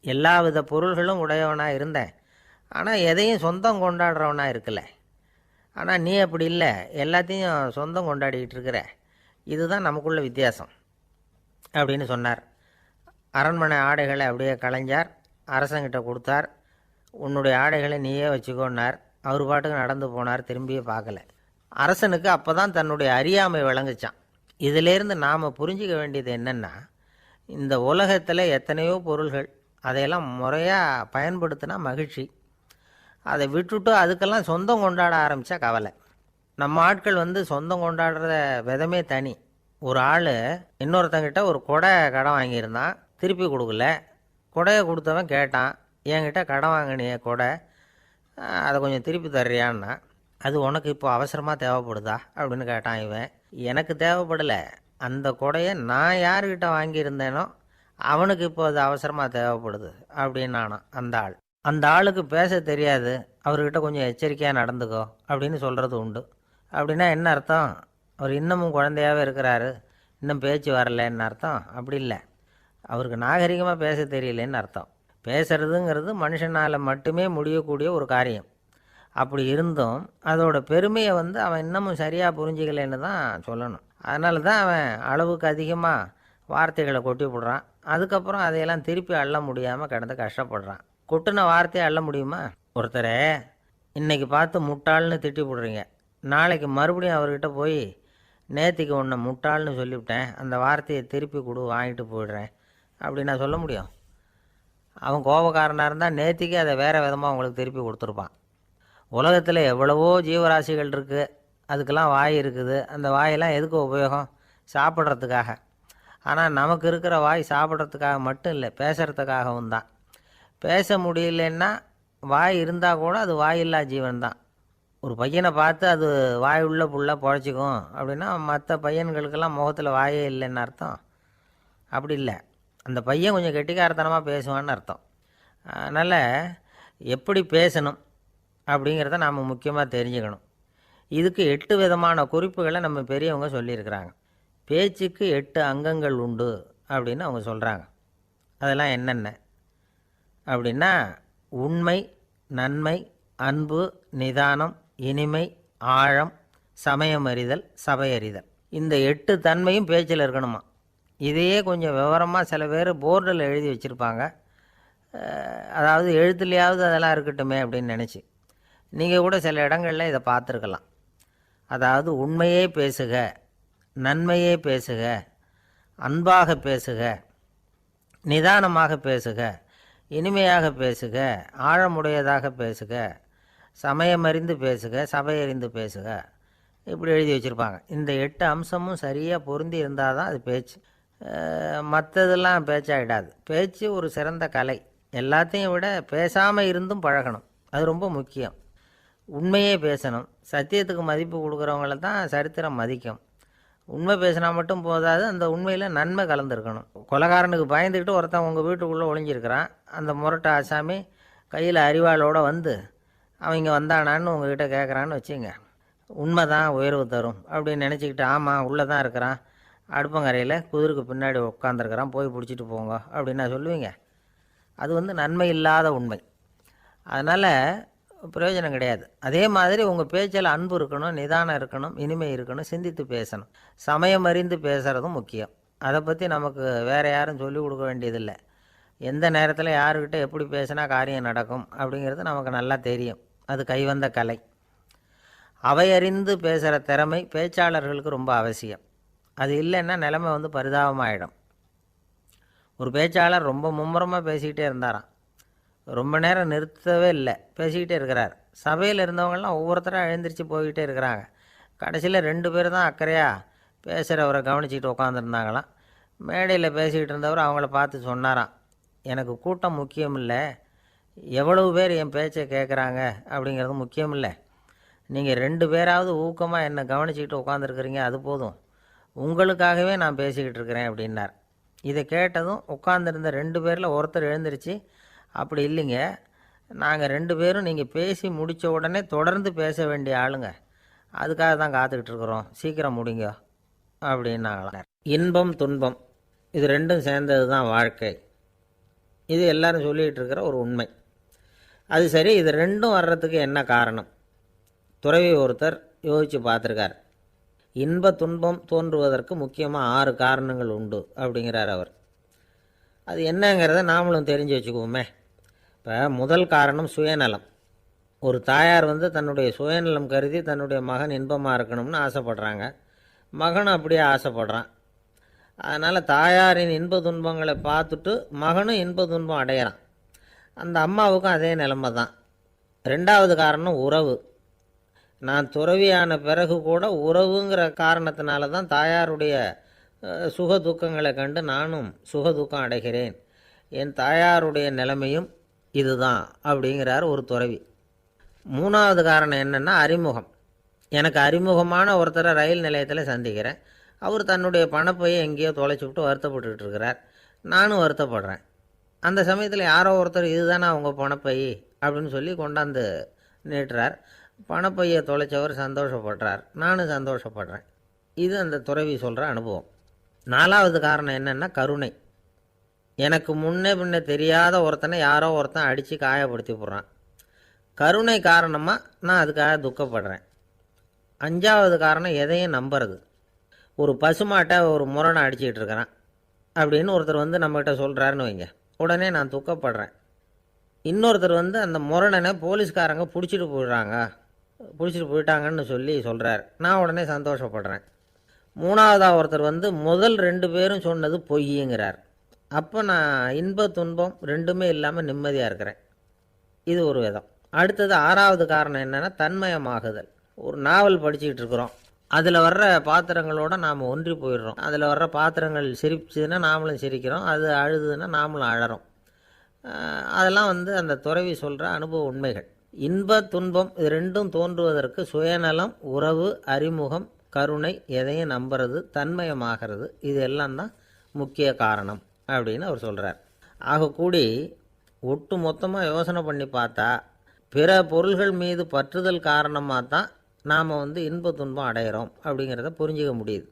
எல்லா வித பொருள்களும் உடையவனாக இருந்தேன், ஆனால் எதையும் சொந்தம் கொண்டாடுறவனாக இருக்கல. ஆனால் நீ அப்படி இல்லை, எல்லாத்தையும் சொந்தம் கொண்டாடிக்கிட்டு இருக்கிற. இதுதான் நமக்குள்ள வித்தியாசம் அப்படின்னு சொன்னார். அரண்மனை ஆடைகளை அப்படியே களைஞ்சார், அரசங்கிட்ட கொடுத்தார். உன்னுடைய ஆடைகளை நீயே வச்சுக்கோன்னார். அவர் பாட்டுக்கு நடந்து போனார், திரும்பியே பார்க்கல. அரசனுக்கு அப்போ தான் தன்னுடைய அறியாமை விளங்குச்சான். இதிலேருந்து நாம் புரிஞ்சிக்க வேண்டியது என்னென்னா, இந்த உலகத்தில் எத்தனையோ பொருள்கள், அதையெல்லாம் முறையாக பயன்படுத்தினா மகிழ்ச்சி. அதை விட்டுட்டு அதுக்கெல்லாம் சொந்தம் கொண்டாட ஆரம்பித்தா கவலை. நம்ம ஆட்கள் சொந்தம் கொண்டாடுற விதமே தனி. ஒரு ஆள் இன்னொருத்தங்கிட்ட ஒரு கொடை கடன் வாங்கியிருந்தான், திருப்பி கொடுக்கல. கொடையை கொடுத்தவன் கேட்டான், என்கிட்ட கடன் வாங்கினிய கொடை, அதை கொஞ்சம் திருப்பி தர்றியான்னா. அது உனக்கு இப்போ அவசரமாக தேவைப்படுதா அப்படின்னு கேட்டான் இவன். எனக்கு தேவைப்படலை, அந்த கொடையை நான் யாருக்கிட்ட வாங்கியிருந்தேனோ அவனுக்கு இப்போ அது அவசரமாக தேவைப்படுது அப்படின்னானான் அந்த ஆள். அந்த ஆளுக்கு பேச தெரியாது, அவர்கிட்ட கொஞ்சம் எச்சரிக்கையாக நடந்துக்கோ அப்படின்னு சொல்கிறது உண்டு. அப்படின்னா என்ன அர்த்தம்? அவர் இன்னமும் குழந்தையாகவே இருக்கிறாரு, இன்னும் பேச்சு வரலன்னு அர்த்தம்? அப்படி இல்லை, அவருக்கு நாகரிகமாக பேச தெரியலன்னு அர்த்தம். பேசுறதுங்கிறது மனுஷனால் மட்டுமே முடியக்கூடிய ஒரு காரியம். அப்படி இருந்தும் அதோட பெருமையை அவன் இன்னமும் சரியாக புரிஞ்சிக்கலைன்னு தான் சொல்லணும். அதனால தான் அவன் அளவுக்கு அதிகமாக வார்த்தைகளை கொட்டி போடுறான். அதுக்கப்புறம் அதையெல்லாம் திருப்பி அள்ள முடியாமல் கிடந்து கஷ்டப்படுறான். கொட்டின வார்த்தையை அள்ள முடியுமா? ஒருத்தரை இன்றைக்கி பார்த்து முட்டாள்னு திட்டி போடுறீங்க, நாளைக்கு மறுபடியும் அவர்கிட்ட போய் நேற்றுக்கு உன்னை முட்டாள்னு சொல்லிவிட்டேன், அந்த வார்த்தையை திருப்பி கொடு, வாங்கிட்டு போயிடுறேன் அப்படின்னு நான் சொல்ல முடியும்? அவன் கோபக்காரனாக இருந்தால் நேற்றுக்கே அதை வேறு விதமாக அவங்களுக்கு திருப்பி கொடுத்துருப்பான். உலகத்தில் எவ்வளவோ ஜீவராசிகள் இருக்குது, அதுக்கெல்லாம் வாய் இருக்குது. அந்த வாயெல்லாம் எதுக்கு உபயோகம்? சாப்பிட்றதுக்காக. ஆனால் நமக்கு இருக்கிற வாய் சாப்பிட்றதுக்காக மட்டும் இல்லை, பேசுகிறதுக்காகவும் தான். பேச முடியலன்னா வாய் இருந்தால் கூட அது வாயில்லா ஜீவன் தான். ஒரு பையனை பார்த்து அது வாய் உள்ள புள்ள பொழைச்சிக்கும் அப்படின்னா மற்ற பையன்களுக்கெல்லாம் முகத்தில் வாயே இல்லைன்னு அர்த்தம்? அப்படி இல்லை, அந்த பையன் கொஞ்சம் கெட்டிக்காரத்தனமாக பேசுவான்னு அர்த்தம். அதனால் எப்படி பேசணும் அப்படிங்கிறத நாம் முக்கியமாக தெரிஞ்சுக்கணும். இதுக்கு 8 விதமான குறிப்புகளை நம்ம பெரியவங்க சொல்லியிருக்கிறாங்க. பேச்சுக்கு 8 அங்கங்கள் உண்டு அப்படின்னு அவங்க சொல்கிறாங்க. அதெல்லாம் என்னென்ன அப்படின்னா, உண்மை, நன்மை, அன்பு, நிதானம், இனிமை, ஆழம், சமயமறிதல், சபையறிதல். இந்த 8 தன்மையும் பேச்சில் இருக்கணுமா. இதையே கொஞ்சம் விவரமாக சில பேர் போர்டில் எழுதி வச்சுருப்பாங்க. அதாவது எழுத்துலையாவது அதெல்லாம் இருக்கட்டுமே அப்படின்னு நினச்சி நீங்கள் கூட சில இடங்களில் இதை பார்த்துருக்கலாம். அதாவது உண்மையே பேசுக, நன்மையே பேசுக, அன்பாக பேசுக, நிதானமாக பேசுக, இனிமையாக பேசுக, ஆழமுடையதாக பேசுக, சமயமறிந்து பேசுக, சபையறிந்து பேசுக, இப்படி எழுதி வச்சுருப்பாங்க. இந்த 8 அம்சமும் சரியாக பொருந்தி இருந்தால் தான் அது பேச்சு. மற்றதெல்லாம் பேச்சாகிடாது. பேச்சு ஒரு சிறந்த கலை. எல்லாத்தையும் விட பேசாமல் இருந்தும் பழகணும், அது ரொம்ப முக்கியம். உண்மையே பேசணும். சத்தியத்துக்கு மதிப்பு கொடுக்குறவங்கள தான் சரித்திரம் மதிக்கும். உண்மை பேசினா மட்டும் போதாது, அந்த உண்மையில் நன்மை கலந்துருக்கணும். கொலைகாரனுக்கு பயந்துக்கிட்டு ஒருத்தன் உங்கள் வீட்டுக்குள்ளே ஒளிஞ்சிருக்கிறான். அந்த முரட்டை ஆசாமி கையில் அறிவாளோடு அவன் இங்கே வந்தானான்னு உங்ககிட்ட கேட்குறான்னு வச்சுங்க. உண்மை தான் உயர்வு தரும் அப்படின்னு நினச்சிக்கிட்டு, ஆமாம் உள்ளே தான் இருக்கிறான், அடுப்பங்கரையில் குதிருக்கு பின்னாடி உட்காந்துருக்கிறான், போய் பிடிச்சிட்டு போங்க அப்படின்னு சொல்லுவீங்க. அது நன்மை இல்லாத உண்மை. அதனால் பிரயோஜனம் கிடையாது. அதே மாதிரி உங்கள் பேச்சில் அன்பு இருக்கணும், நிதானம் இருக்கணும், இனிமை இருக்கணும், சிந்தித்து பேசணும், சமயம் அறிந்து பேசுகிறதும் முக்கியம். அதை பற்றி நமக்கு வேறு யாரும் சொல்லிக் கொடுக்க வேண்டியதில்லை. எந்த நேரத்தில் யாருக்கிட்ட எப்படி பேசினா காரியம் நடக்கும் அப்படிங்கிறது நமக்கு நல்லா தெரியும். அது கைவந்த கலை. அவையறிந்து பேசுகிற திறமை பேச்சாளர்களுக்கு ரொம்ப அவசியம். அது இல்லைன்னா நிலைமை பரிதாபமாகிடும். ஒரு பேச்சாளர் ரொம்ப மும்முரமாக பேசிக்கிட்டே இருந்தாராம். ரொம்ப நேரம் நிறுத்தவே இல்லை, பேசிக்கிட்டே இருக்கிறார். சபையில் இருந்தவங்கள்லாம் ஒவ்வொருத்தராக எழுந்திரிச்சு போய்கிட்டே இருக்கிறாங்க. கடைசியில் 2 பேர் தான் அக்கறையாக பேசுகிறவரை கவனிச்சிக்கிட்டு உட்காந்துருந்தாங்களாம். மேடையில் பேசிக்கிட்டு இருந்தவர் அவங்கள பார்த்து சொன்னாராம், எனக்கு கூட்டம் முக்கியம் இல்லை, எவ்வளவு பேர் என் பேச்சை கேட்குறாங்க அப்படிங்கிறது முக்கியம் இல்லை. நீங்கள் 2 பேராவது ஊக்கமாக என்னை கவனிச்சிக்கிட்டு உட்காந்துருக்குறீங்க, அது போதும். உங்களுக்காகவே நான் பேசிக்கிட்டு இருக்கிறேன் அப்படின்னார். இதை கேட்டதும் உட்காந்துருந்த 2 பேரில் ஒருத்தர் எழுந்திரிச்சு, அப்படி இல்லைங்க, நாங்கள் 2 பேரும் நீங்கள் பேசி முடித்த உடனே தொடர்ந்து பேச வேண்டிய ஆளுங்க, அதுக்காக தான் காத்துக்கிட்டு இருக்கிறோம், சீக்கிரம் முடிங்க அப்படின்னாங்களாம். இன்பம் துன்பம் இது 2ம் சேர்ந்தது தான் வாழ்க்கை. இது எல்லோரும் சொல்லிகிட்டு இருக்கிற ஒரு உண்மை. அது சரி, இது 2ம் வர்றதுக்கு என்ன காரணம்? துறவி ஒருத்தர் யோசித்து பார்த்துருக்கார். இன்ப துன்பம் தோன்றுவதற்கு முக்கியமாக 6 காரணங்கள் உண்டு அப்படிங்கிறார் அவர். அது என்னங்கிறத நாமளும் தெரிஞ்சு வச்சுக்குவோமே. இப்போ முதல் காரணம் சுயநலம். ஒரு தாயார் தன்னுடைய சுயநலம் கருதி தன்னுடைய மகன் இன்பமாக இருக்கணும்னு ஆசைப்படுறாங்க. மகனும் அப்படியே ஆசைப்படுறான். அதனால் தாயாரின் இன்ப துன்பங்களை பார்த்துட்டு மகனும் இன்ப துன்பம் அடையிறான். அந்த அம்மாவுக்கும் அதே நிலைமை தான். ரெண்டாவது காரணம் உறவு. நான் துறவியான பிறகு கூட உறவுங்கிற காரணத்தினால தான் தாயாருடைய சுக துக்கங்களை கண்டு நானும் சுக துக்கம் அடைகிறேன். என் தாயாருடைய நிலைமையும் இதுதான் அப்படிங்கிறார் ஒரு துறவி. மூணாவது காரணம் என்னென்னா அறிமுகம். எனக்கு அறிமுகமான ஒருத்தரை ரயில் நிலையத்தில் சந்திக்கிறேன். அவர் தன்னுடைய பணப்பையை எங்கேயோ தொலைச்சி விட்டு வருத்தப்பட்டுக்கிட்டு இருக்கிறார். நானும் வருத்தப்படுறேன். அந்த சமயத்தில் யாரோ ஒருத்தர் இதுதானே அவங்க பணப்பை அப்படின்னு சொல்லி கொண்டாந்து நீட்டுறார். பணப்பையை தொலைச்சவர் சந்தோஷப்படுறார், நானும் சந்தோஷப்படுறேன். இது அந்த துறவி சொல்கிற அனுபவம். நாலாவது காரணம் என்னென்னா கருணை. எனக்கு முன்னே பின்னே தெரியாத ஒருத்தனை யாரோ ஒருத்தன் அடித்து காயப்படுத்தி போடுறான். கருணை காரணமாக நான் அதுக்காக துக்கப்படுறேன். அஞ்சாவது காரணம் எதையும் நம்புறது. ஒரு பசுமாட்டை ஒரு முரணை அடிச்சிக்கிட்டு இருக்கிறான் அப்படின்னு ஒருத்தர் வந்து நம்மகிட்ட சொல்கிறாருன்னு வைங்க, உடனே நான் துக்கப்படுறேன். இன்னொருத்தர் வந்து அந்த முரணனை போலீஸ்காரங்க பிடிச்சிட்டு போயிட்டாங்கன்னு சொல்லி சொல்கிறார், நான் உடனே சந்தோஷப்படுறேன். மூணாவதாக ஒருத்தர் வந்து முதல் 2 பேரும் சொன்னது பொய்யுங்கிறார். அப்போ நான் இன்ப துன்பம் ரெண்டுமே இல்லாமல் நிம்மதியாக இருக்கிறேன். இது ஒரு விதம். அடுத்தது 6வது காரணம் என்னென்னா தன்மயமாகுதல். ஒரு நாவல் படிச்சுக்கிட்டு இருக்கிறோம், அதில் வர்ற பாத்திரங்களோடு நாம் ஒன்றி போயிடுறோம். அதில் வர்ற பாத்திரங்கள் சிரிச்சுதுன்னா நாமளும் சிரிக்கிறோம், அது அழுதுன்னா நாமளும் அழறோம். அதெல்லாம் வந்து அந்த துறவி சொல்கிற அனுபவ உண்மைகள். இன்ப துன்பம் இது ரெண்டும் தோன்றுவதற்கு சுயநலம், உறவு, அறிமுகம், கருணை, எதையும் நம்புறது, தன்மயமாகிறது, இது எல்லாம் தான் முக்கிய காரணம் அப்படின்னு அவர் சொல்கிறார். ஆகக்கூடி ஒட்டு மொத்தமாக யோசனை பண்ணி பார்த்தா பிற பொருள்கள் மீது பற்றுதல் காரணமாக தான் நாம் வந்து இன்ப துன்பம் அடையிறோம் அப்படிங்கிறத புரிஞ்சிக்க முடியுது.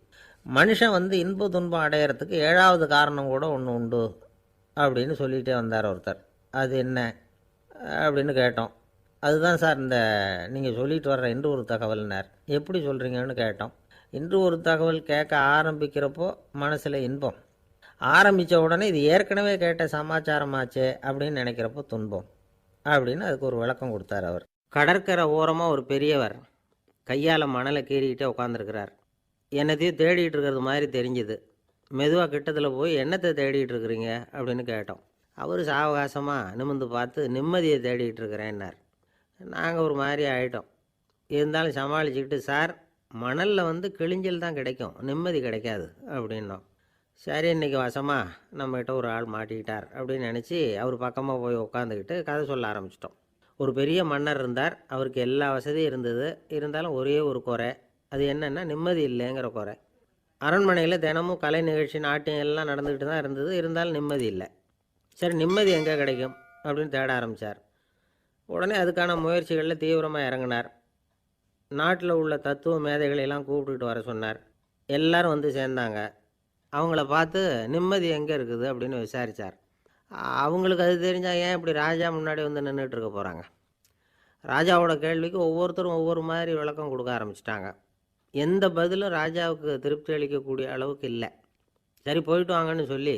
மனுஷன் வந்து இன்ப துன்பம் அடையிறதுக்கு 7வது காரணம் கூட ஒன்று உண்டு அப்படின்னு சொல்லிகிட்டே வந்தார் ஒருத்தர். அது என்ன அப்படின்னு கேட்டோம். அதுதான் சார் இந்த நீங்கள் சொல்லிட்டு வர்ற இன்று ஒரு தகவல்னார். எப்படி சொல்கிறீங்கன்னு கேட்டோம். இன்று ஒரு தகவல் கேட்க ஆரம்பிக்கிறப்போ மனசில் இன்பம், ஆரம்பித்த உடனே இது ஏற்கனவே கேட்ட சமாச்சாரமாச்சே அப்படின்னு நினைக்கிறப்போ துன்பம் அப்படின்னு அதுக்கு ஒரு விளக்கம் கொடுத்தார் அவர். கடற்கரை ஓரமாக ஒரு பெரியவர் கையால் மணலை கீறிக்கிட்டே உட்காந்துருக்கிறார். என்னத்தையும் தேடிட்டு இருக்கிறது மாதிரி தெரிஞ்சுது. மெதுவாக கிட்டத்தில் போய் என்னத்தை தேடிட்டு இருக்கிறீங்க அப்படின்னு கேட்டோம். அவர் சாவகாசமாக நிமிர்ந்து பார்த்து நிம்மதியை தேடிட்டு இருக்கிறேன்னார். நாங்கள் ஒரு மாதிரி ஆகிட்டோம். இருந்தாலும் சமாளிச்சுக்கிட்டு, சார் மணலில் வந்து கிழிஞ்சல் தான் கிடைக்கும், நிம்மதி கிடைக்காது அப்படின்னோம். சரி, இன்றைக்கி வசமாக நம்மகிட்ட ஒரு ஆள் மாட்டிக்கிட்டார் அப்படின்னு நினச்சி அவர் பக்கமாக போய் உட்காந்துக்கிட்டு கதை சொல்ல ஆரம்பிச்சிட்டோம். ஒரு பெரிய மன்னர் இருந்தார். அவருக்கு எல்லா வசதியும் இருந்தது. இருந்தாலும் ஒரே ஒரு குறை. அது என்னென்னா நிம்மதி இல்லைங்கிற குறை. அரண்மனையில் தினமும் கலை நிகழ்ச்சி, நாட்டியம் எல்லாம் நடந்துக்கிட்டு தான் இருந்தது. இருந்தாலும் நிம்மதி இல்லை. சரி, நிம்மதி எங்கே கிடைக்கும் அப்படின்னு தேட ஆரம்பித்தார். உடனே அதுக்கான முயற்சிகளில் தீவிரமாக இறங்கினார். நாட்டில் உள்ள தத்துவ மேதைகளெல்லாம் கூப்பிட்டுக்கிட்டு வர சொன்னார். எல்லோரும் வந்து சேர்ந்தாங்க. அவங்கள பார்த்து நிம்மதி எங்கே இருக்குது அப்படின்னு விசாரித்தார். அவங்களுக்கு அது தெரிஞ்சால் ஏன் இப்படி ராஜா முன்னாடி வந்து நின்றுட்டு இருக்க போகிறாங்க? ராஜாவோட கேள்விக்கு ஒவ்வொருத்தரும் ஒவ்வொரு மாதிரி விளக்கம் கொடுக்க ஆரம்பிச்சிட்டாங்க. எந்த பதிலும் ராஜாவுக்கு திருப்தி அளிக்கக்கூடிய அளவுக்கு இல்லை. சரி, போயிட்டு வாங்கன்னு சொல்லி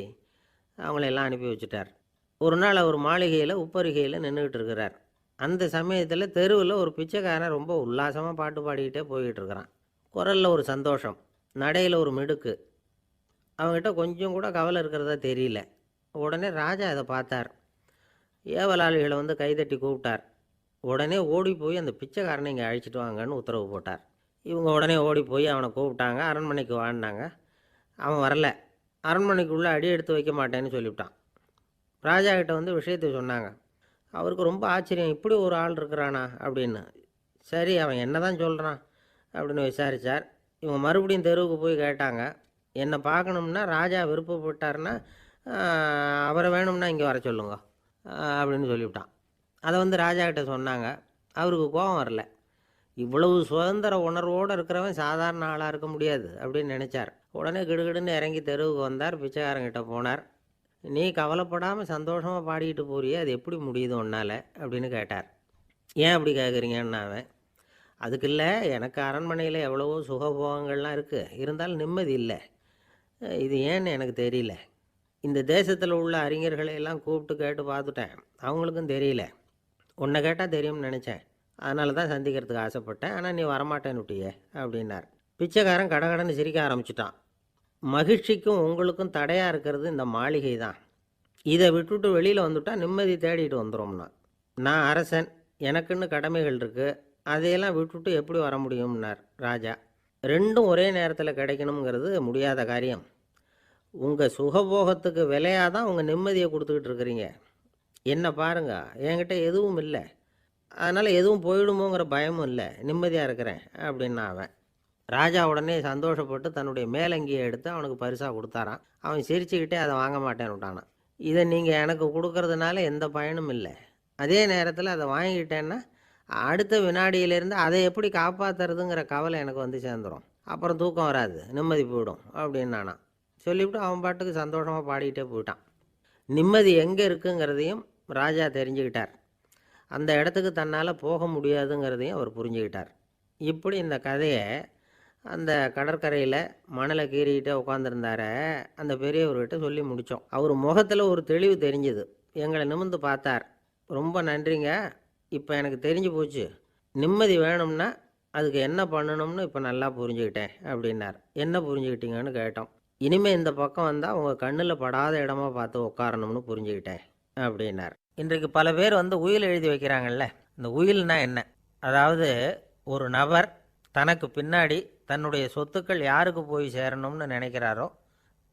அவங்களெல்லாம் அனுப்பி வச்சுட்டார். ஒரு நாள் அவர் மாளிகையில் உப்பரிகையில் நின்றுக்கிட்டு இருக்கிறார். அந்த சமயத்தில் தெருவில் ஒரு பிச்சைக்காரன் ரொம்ப உல்லாசமாக பாட்டு பாடிக்கிட்டே போய்கிட்டு இருக்கிறான். குரலில் ஒரு சந்தோஷம், நடையில் ஒரு மிடுக்கு. அவங்ககிட்ட கொஞ்சம் கூட கவலை இருக்கிறதா தெரியல. உடனே ராஜா அதை பார்த்தார். ஏவலாளிகளை வந்து கைதட்டி கூப்பிட்டார். உடனே ஓடி போய் அந்த பிச்சைக்காரனை இங்கே அழைச்சிட்டு வாங்கன்னு உத்தரவு போட்டார். இவங்க உடனே ஓடி போய் அவனை கூப்பிட்டாங்க. அரண்மனைக்கு வாழ்ந்தாங்க. அவன் வரல. அரண்மனைக்குள்ளே அடி எடுத்து வைக்க மாட்டேன்னு சொல்லிவிட்டான். ராஜா கிட்ட வந்து விஷயத்தை சொன்னாங்க. அவருக்கு ரொம்ப ஆச்சரியம், இப்படி ஒரு ஆள் இருக்கிறானா அப்படின்னு. சரி, அவன் என்ன தான் சொல்கிறான் அப்படின்னு விசாரித்தார். இவங்க மறுபடியும் தெருவுக்கு போய் கேட்டாங்க. என்னை பார்க்கணும்னா ராஜா விருப்பப்பட்டார்னா அவரை வேணும்னா இங்கே வர சொல்லுங்க அப்படின்னு சொல்லிவிட்டான். அதை வந்து ராஜா கிட்ட சொன்னாங்க. அவருக்கு கோபம் வரல. இவ்வளவு சுதந்திர உணர்வோடு இருக்கிறவன் சாதாரண ஆளாக இருக்க முடியாது அப்படின்னு நினச்சார். உடனே கிடுகிடுன்னு இறங்கி தெருவுக்கு வந்தார். பிச்சைக்காரங்கிட்ட போனார். நீ கவலைப்படாமல் சந்தோஷமாக பாடிக்கிட்டு போறியே, அது எப்படி முடியுது உன்னால் அப்படின்னு கேட்டார். ஏன் அப்படி கேட்குறீங்கன்னு அவன், அதுக்கு இல்லை, எனக்கு அரண்மனையில் எவ்வளவோ சுகபோகங்கள்லாம் இருக்குது, இருந்தாலும் நிம்மதி இல்லை. இது ஏன்னு எனக்கு தெரியல. இந்த தேசத்தில் உள்ள அறிஞர்களை எல்லாம் கூப்பிட்டு கேட்டு பார்த்துட்டேன், அவங்களுக்கும் தெரியல. உன்னை கேட்டால் தெரியும்னு நினச்சேன், அதனால தான் சந்திக்கிறதுக்கு ஆசைப்பட்டேன். ஆனால் நீ வரமாட்டேன்னு விட்டியே அப்படின்னார். பிச்சைக்காரன் கடகடன்னு சிரிக்க ஆரம்பிச்சிட்டான். மகிழ்ச்சிக்கும் உங்களுக்கும் தடையாக இருக்கிறது இந்த மாளிகை தான். இதை விட்டுட்டு வெளியில் வந்துட்டா நிம்மதி தேடிட்டு வந்துடும்னா. நான் அரசன், எனக்குன்னு கடமைகள் இருக்குது, அதையெல்லாம் விட்டுட்டு எப்படி வர முடியும்னார் ராஜா. ரெண்டும் ஒரே நேரத்தில் கிடைக்கணுங்கிறது முடியாத காரியம். உங்கள் சுகபோகத்துக்கு விலையாக தான் உங்கள் நிம்மதியை கொடுத்துக்கிட்டு இருக்கிறீங்க. என்ன பாருங்க, என்கிட்ட எதுவும் இல்லை, அதனால் எதுவும் போயிடுமோங்கிற பயமும் இல்லை, நிம்மதியாக இருக்கிறேன் அப்படின்னா அவன். ராஜா உடனே சந்தோஷப்பட்டு தன்னுடைய மேலங்கியை எடுத்து அவனுக்கு பரிசாக கொடுத்தாரான். அவன் சிரிச்சுக்கிட்டே அதை வாங்க மாட்டேன்னு விட்டானான். இதை நீங்கள் எனக்கு கொடுக்கறதுனால எந்த பயனும் இல்லை, அதே நேரத்தில் அதை வாங்கிக்கிட்டேன்னா அடுத்த வினாடியிலேருந்து அதை எப்படி காப்பாற்றுறதுங்கிற கவலை எனக்கு வந்து சேர்ந்துடும், அப்புறம் தூக்கம் வராது, நிம்மதி போயிடும் அப்படின்னானா. சொல்லிவிட்டு அவன் பாட்டுக்கு சந்தோஷமாக பாடிக்கிட்டே போயிட்டான். நிம்மதி எங்கே இருக்குங்கிறதையும் ராஜா தெரிஞ்சுக்கிட்டார். அந்த இடத்துக்கு தன்னால் போக முடியாதுங்கிறதையும் அவர் புரிஞ்சுக்கிட்டார். இப்படி இந்த கதையை அந்த கடற்கரையில் மணலை கீறிக்கிட்டே உட்காந்துருந்தார அந்த பெரியவர்கிட்ட சொல்லி முடித்தோம். அவர் முகத்தில் ஒரு தெளிவு தெரிஞ்சுது. எங்களை நிமிர்ந்து பார்த்தார். ரொம்ப நன்றிங்க, இப்போ எனக்கு தெரிஞ்சு போச்சு, நிம்மதி வேணும்னா அதுக்கு என்ன பண்ணணும்னு இப்போ நல்லா புரிஞ்சுக்கிட்டேன் அப்படின்னார். என்ன புரிஞ்சுக்கிட்டீங்கன்னு கேட்டோம். இனிமேல் இந்த பக்கம் வந்தால் உங்கள் கண்ணில் படாத இடமா பார்த்து உட்காரணும்னு புரிஞ்சுக்கிட்டேன் அப்படின்னார். இன்றைக்கு பல பேர் உயில் எழுதி வைக்கிறாங்கல்ல. இந்த உயில்னா என்ன? அதாவது ஒரு நபர் தனக்கு பின்னாடி தன்னுடைய சொத்துக்கள் யாருக்கு போய் சேரணும்னு நினைக்கிறாரோ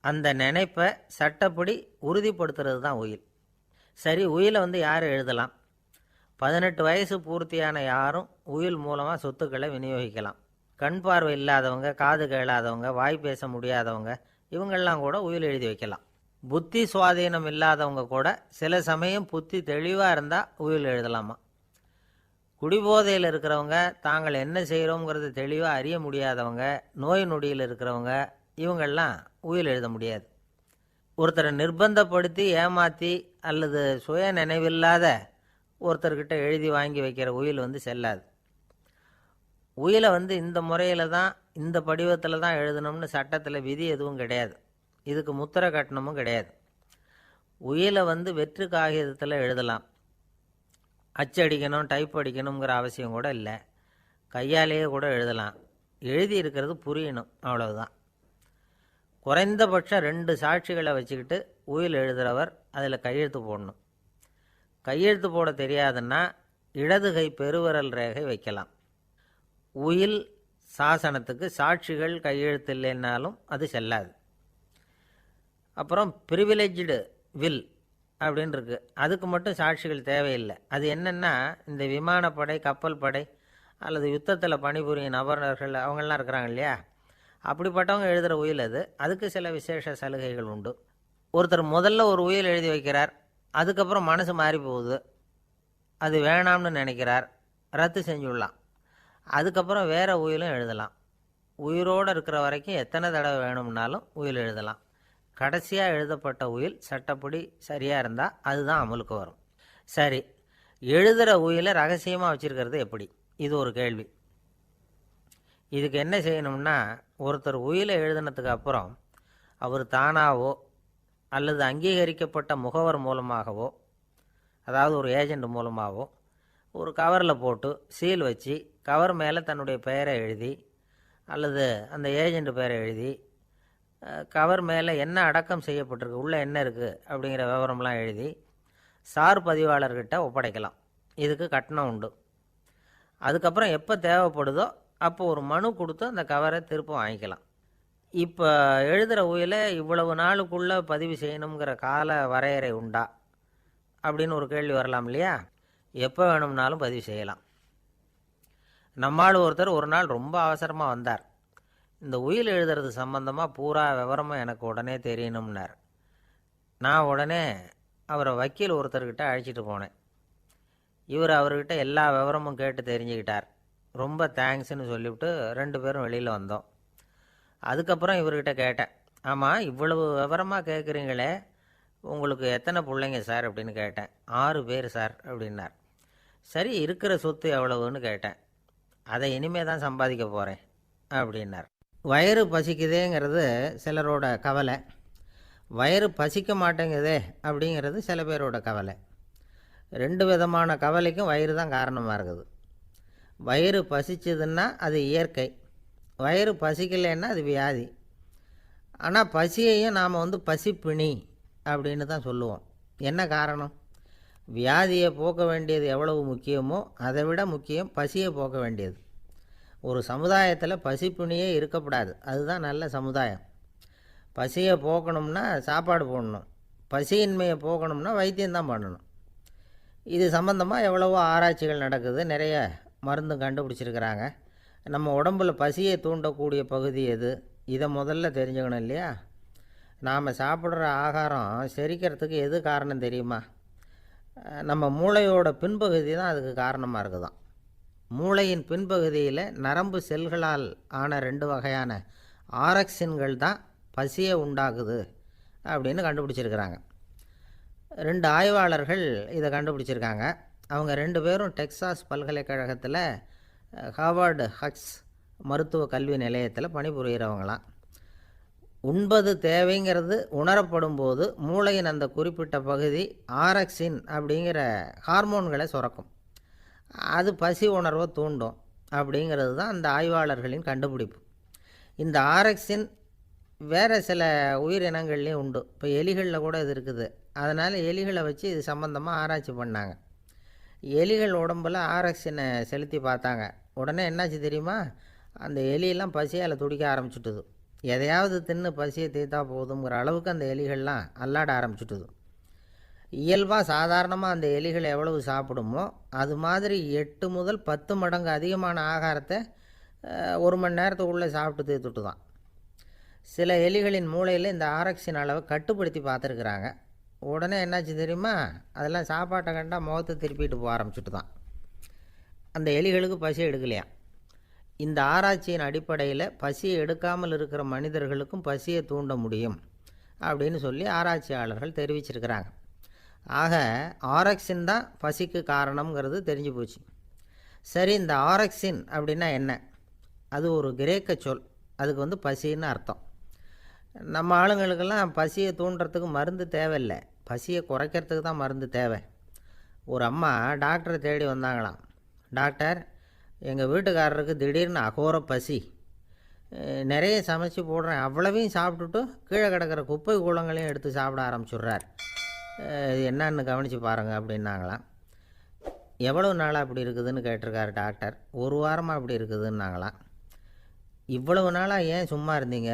அந்த நினைப்பை சட்டப்படி உறுதிப்படுத்துறது தான் உயில். சரி, உயிலை யார் எழுதலாம்? 18 வயசு பூர்த்தியான யாரும் உயில் மூலமாக சொத்துக்களை விநியோகிக்கலாம். கண் பார்வை இல்லாதவங்க, காது கேளாதவங்க, வாய் பேச முடியாதவங்க, இவங்கெல்லாம் கூட உயில் எழுதி வைக்கலாம். புத்தி சுவாதீனம் இல்லாதவங்க கூட சில சமயம் புத்தி தெளிவாக இருந்தால் உயில் எழுதலாமா. குடிபோதையில் இருக்கிறவங்க, தாங்கள் என்ன செய்கிறோங்கிறது தெளிவாக அறிய முடியாதவங்க, நோய் நொடியில் இருக்கிறவங்க, இவங்கெல்லாம் உயில் எழுத முடியாது. ஒருத்தரை நிர்பந்தப்படுத்தி ஏமாற்றி அல்லது சுய நினைவில்லாத ஒருத்தர்கிட்ட எழுதி வாங்கி வைக்கிற உயில் செல்லாது. உயிலை இந்த முறையில் தான், இந்த படிவத்தில் தான் எழுதணும்னு சட்டத்தில் விதி எதுவும் கிடையாது. இதுக்கு முத்திரை கட்டணமும் கிடையாது. உயிலை வெற்று காகிதத்தில் எழுதலாம். அச்சடிக்கணும், டைப் அடிக்கணுங்கிற அவசியம் கூட இல்லை. கையாலேயே கூட எழுதலாம். எழுதி இருக்கிறது புரியணும், அவ்வளவுதான். குறைந்தபட்சம் 2 சாட்சிகளை வச்சுக்கிட்டு உயில் எழுதுகிறவர் அதில் கையெழுத்து போடணும். கையெழுத்து போட தெரியாதுன்னா இடது கை பெருவிரல் ரேகை வைக்கலாம். உயில் சாசனத்துக்கு சாட்சிகள் கையெழுத்து இல்லைன்னாலும் அது செல்லாது. அப்புறம் ப்ரிவிலேஜ்டு வில் அப்படின்னு இருக்கு, அதுக்கு மட்டும் சாட்சிகள் தேவையில்லை. அது என்னென்னா, இந்த விமானப்படை, கப்பல் படை அல்லது யுத்தத்தில் பணிபுரியும் நபர்கள் அவங்கெல்லாம் இருக்கிறாங்க இல்லையா, அப்படிப்பட்டவங்க எழுதுகிற உயில் அது. அதுக்கு சில விசேஷ சலுகைகள் உண்டு. ஒருத்தர் முதல்ல ஒரு உயில் எழுதி வைக்கிறார், அதுக்கப்புறம் மனசு மாறி போகுது, அது வேணாம்னு நினைக்கிறார், ரத்து செஞ்சுடலாம். அதுக்கப்புறம் வேறு உயிலும் எழுதலாம். உயிரோடு இருக்கிற வரைக்கும் எத்தனை தடவை வேணும்னாலும் உயில் எழுதலாம். கடைசியாக எழுதப்பட்ட உயில் சட்டப்படி சரியாக இருந்தால் அதுதான் அமலுக்கு வரும். சரி, எழுதுகிற உயிலை ரகசியமாக வச்சுருக்கிறது எப்படி? இது ஒரு கேள்வி. இதுக்கு என்ன செய்யணும்னா, ஒருத்தர் உயிலை எழுதினதுக்கு அப்புறம் அவர் தானாவோ அல்லது அங்கீகரிக்கப்பட்ட முகவர் மூலமாகவோ, அதாவது ஒரு ஏஜெண்ட் மூலமாகவோ, ஒரு கவரில் போட்டு சீல் வச்சு கவர் மேலே தன்னுடைய பெயரை எழுதி அல்லது அந்த ஏஜெண்ட் பெயரை எழுதி கவர் மேலே என்ன அடக்கம் செய்யப்பட்டிருக்கு, உள்ளே என்ன இருக்குது அப்படிங்கிற விவரம்லாம் எழுதி சார் பதிவாளர்கிட்ட ஒப்படைக்கலாம். இதுக்கு கட்டணம் உண்டு. அதுக்கப்புறம் எப்போ தேவைப்படுதோ அப்போ ஒரு மனு கொடுத்து அந்த கவரை திரும்ப வாங்கிக்கலாம். இப்போ எழுதுகிற உயிலை இவ்வளவு நாளுக்குள்ளே பதிவு செய்யணுங்கிற கால வரையறை உண்டா அப்படின்னு ஒரு கேள்வி வரலாம் இல்லையா? எப்போ வேணும்னாலும் பதிவு செய்யலாம். நம்மால் ஒருத்தர் ஒரு நாள் ரொம்ப அவசரமாக வந்தார். இந்த உயில் எழுதுறது சம்பந்தமாக பூரா விவரமும் எனக்கு உடனே தெரியணும்னார். நான் உடனே அவரை வக்கீல் ஒருத்தர்கிட்ட அழைச்சிட்டு போனேன். இவர் அவர்கிட்ட எல்லா விவரமும் கேட்டு தெரிஞ்சுக்கிட்டார். ரொம்ப தேங்க்ஸ்ன்னு சொல்லிவிட்டு 2 பேரும் வெளியில் வந்தோம். அதுக்கப்புறம் இவர்கிட்ட கேட்டேன், ஆமாம் இவ்வளவு விவரமாக கேட்குறீங்களே, உங்களுக்கு எத்தனை பிள்ளைங்க சார் அப்படின்னு கேட்டேன். 6 பேர் சார் அப்படின்னார். சரி, இருக்கிற சொத்து எவ்வளவுன்னு கேட்டேன். அதை இனிமே தான் சம்பாதிக்க போகிறேன் அப்படின்னார். வயிறு பசிக்குதேங்கிறது சிலரோட கவலை, வயிறு பசிக்க மாட்டேங்குதே அப்படிங்கிறது சில பேரோட கவலை. 2 விதமான கவலைக்கும் வயிறு தான் காரணமாக இருக்குது. வயிறு பசிச்சதுன்னா அது இயற்கை, வயிறு பசிக்கலைன்னா அது வியாதி. ஆனால் பசியையும் நாம் பசிப்பிணி அப்படின்னு தான் சொல்லுவோம். என்ன காரணம்? வியாதியை போக்க வேண்டியது எவ்வளவு முக்கியமோ அதை விட முக்கியம் பசியை போக்க வேண்டியது. ஒரு சமுதாயத்தில் பசிப்பிணியே இருக்கக்கூடாது. அதுதான் நல்ல சமுதாயம். பசியை போக்கணும்னா சாப்பாடு போடணும், பசியின்மையை போக்கணும்னா வைத்தியம்தான் பண்ணணும். இது சம்பந்தமாக எவ்வளவோ ஆராய்ச்சிகள் நடக்குது, நிறைய மருந்து கண்டுபிடிச்சிருக்கிறாங்க. நம்ம உடம்பில் பசியை தூண்டக்கூடிய பகுதி எது, இதை முதல்ல தெரிஞ்சுக்கணும் இல்லையா? நாம் சாப்பிட்ற ஆகாரம் செரிக்கிறதுக்கு எது காரணம் தெரியுமா? நம்ம மூளையோட பின்பகுதி தான் அதுக்கு காரணமாக இருக்குதாம். மூளையின் பின்பகுதியில் நரம்பு செல்களால் ஆன 2 வகையான ஆரக்சின்கள் தான் பசியை உண்டாக்குது அப்படின்னு கண்டுபிடிச்சிருக்கிறாங்க. 2 ஆய்வாளர்கள் இதை கண்டுபிடிச்சிருக்காங்க. அவங்க 2 பேரும் டெக்சாஸ் பல்கலைக்கழகத்தில் ஹார்வர்டு ஹக்ஸ் மருத்துவ கல்வி நிலையத்தில் பணிபுரிகிறவங்களாம். உண்பது தேவைங்கிறது உணரப்படும் போது மூளையின் அந்த குறிப்பிட்ட பகுதி ஆரக்சின் அப்படிங்கிற ஹார்மோன்களை சுரக்கும். அது பசி உணர்வை தூண்டும் அப்படிங்கிறது தான் அந்த ஆய்வாளர்களின் கண்டுபிடிப்பு. இந்த ஆரக்சின் வேறு சில உயிரினங்கள்லேயும் உண்டு. இப்போ எலிகளில் கூட இது இருக்குது. அதனால் எலிகளை வச்சு இது சம்மந்தமாக ஆராய்ச்சி பண்ணாங்க. எலிகள் உடம்பில் ஆரக்சினை செலுத்தி பார்த்தாங்க. உடனே என்னாச்சு தெரியுமா? அந்த எலியெல்லாம் பசியால் துடிக்க ஆரம்பிச்சுட்டுது. எதையாவது தின்னு பசியை தீர்த்தா போதுங்கிற அளவுக்கு அந்த எலிகள்லாம் அல்லாட ஆரம்பிச்சுட்டுது. இயல்பாக சாதாரணமாக அந்த எலிகள் எவ்வளவு சாப்பிடுமோ அது மாதிரி 8 முதல் 10 மடங்கு அதிகமான ஆகாரத்தை 1 மணி நேரத்துக்குள்ளே சாப்பிட்டு தீர்த்துட்டு தான். சில எலிகளின் மூளையில் இந்த ஆரக்சின் அளவை கட்டுப்படுத்தி பார்த்துருக்குறாங்க. உடனே என்னாச்சு தெரியுமா? அதெல்லாம் சாப்பாட்டை கண்டா முகத்தை திருப்பிட்டு போக ஆரம்பிச்சுட்டு தான். அந்த எலிகளுக்கு பசி எடுக்கலையா. இந்த ஆராய்ச்சியின் அடிப்படையில் பசியை எடுக்காமல் இருக்கிற மனிதர்களுக்கும் பசியை தூண்ட முடியும் அப்படின்னு சொல்லி ஆராய்ச்சியாளர்கள் தெரிவிச்சிருக்கிறாங்க. ஆக ஆரக்சின் தான் பசிக்கு காரணம்ங்கிறது தெரிஞ்சு போச்சு. சரி, இந்த ஆரக்சின் அப்படின்னா என்ன? அது ஒரு கிரேக்க சொல். அதுக்கு பசின்னு அர்த்தம். நம்ம ஆளுங்களுக்கெல்லாம் பசியை தூண்டுறதுக்கு மருந்து தேவையில்லை, பசியை குறைக்கிறதுக்கு தான் மருந்து தேவை. ஒரு அம்மா டாக்டரை தேடி வந்தாங்களாம். டாக்டர், எங்கள் வீட்டுக்காரருக்கு திடீர்னு அகோர பசி, நிறைய சமைச்சு போடுறேன், அவ்வளவையும் சாப்பிட்டுட்டு கீழே கிடக்கிற குப்பை கூலங்களையும் எடுத்து சாப்பிட ஆரம்பிச்சுட்றார், என்னன்னு கவனித்து பாருங்கள் அப்படின்னாங்களாம். எவ்வளோ நாளாக அப்படி இருக்குதுன்னு கேட்டிருக்காரு டாக்டர். 1 வாரமாக அப்படி இருக்குதுன்னாங்களாம். இவ்வளவு நாளாக ஏன் சும்மா இருந்தீங்க?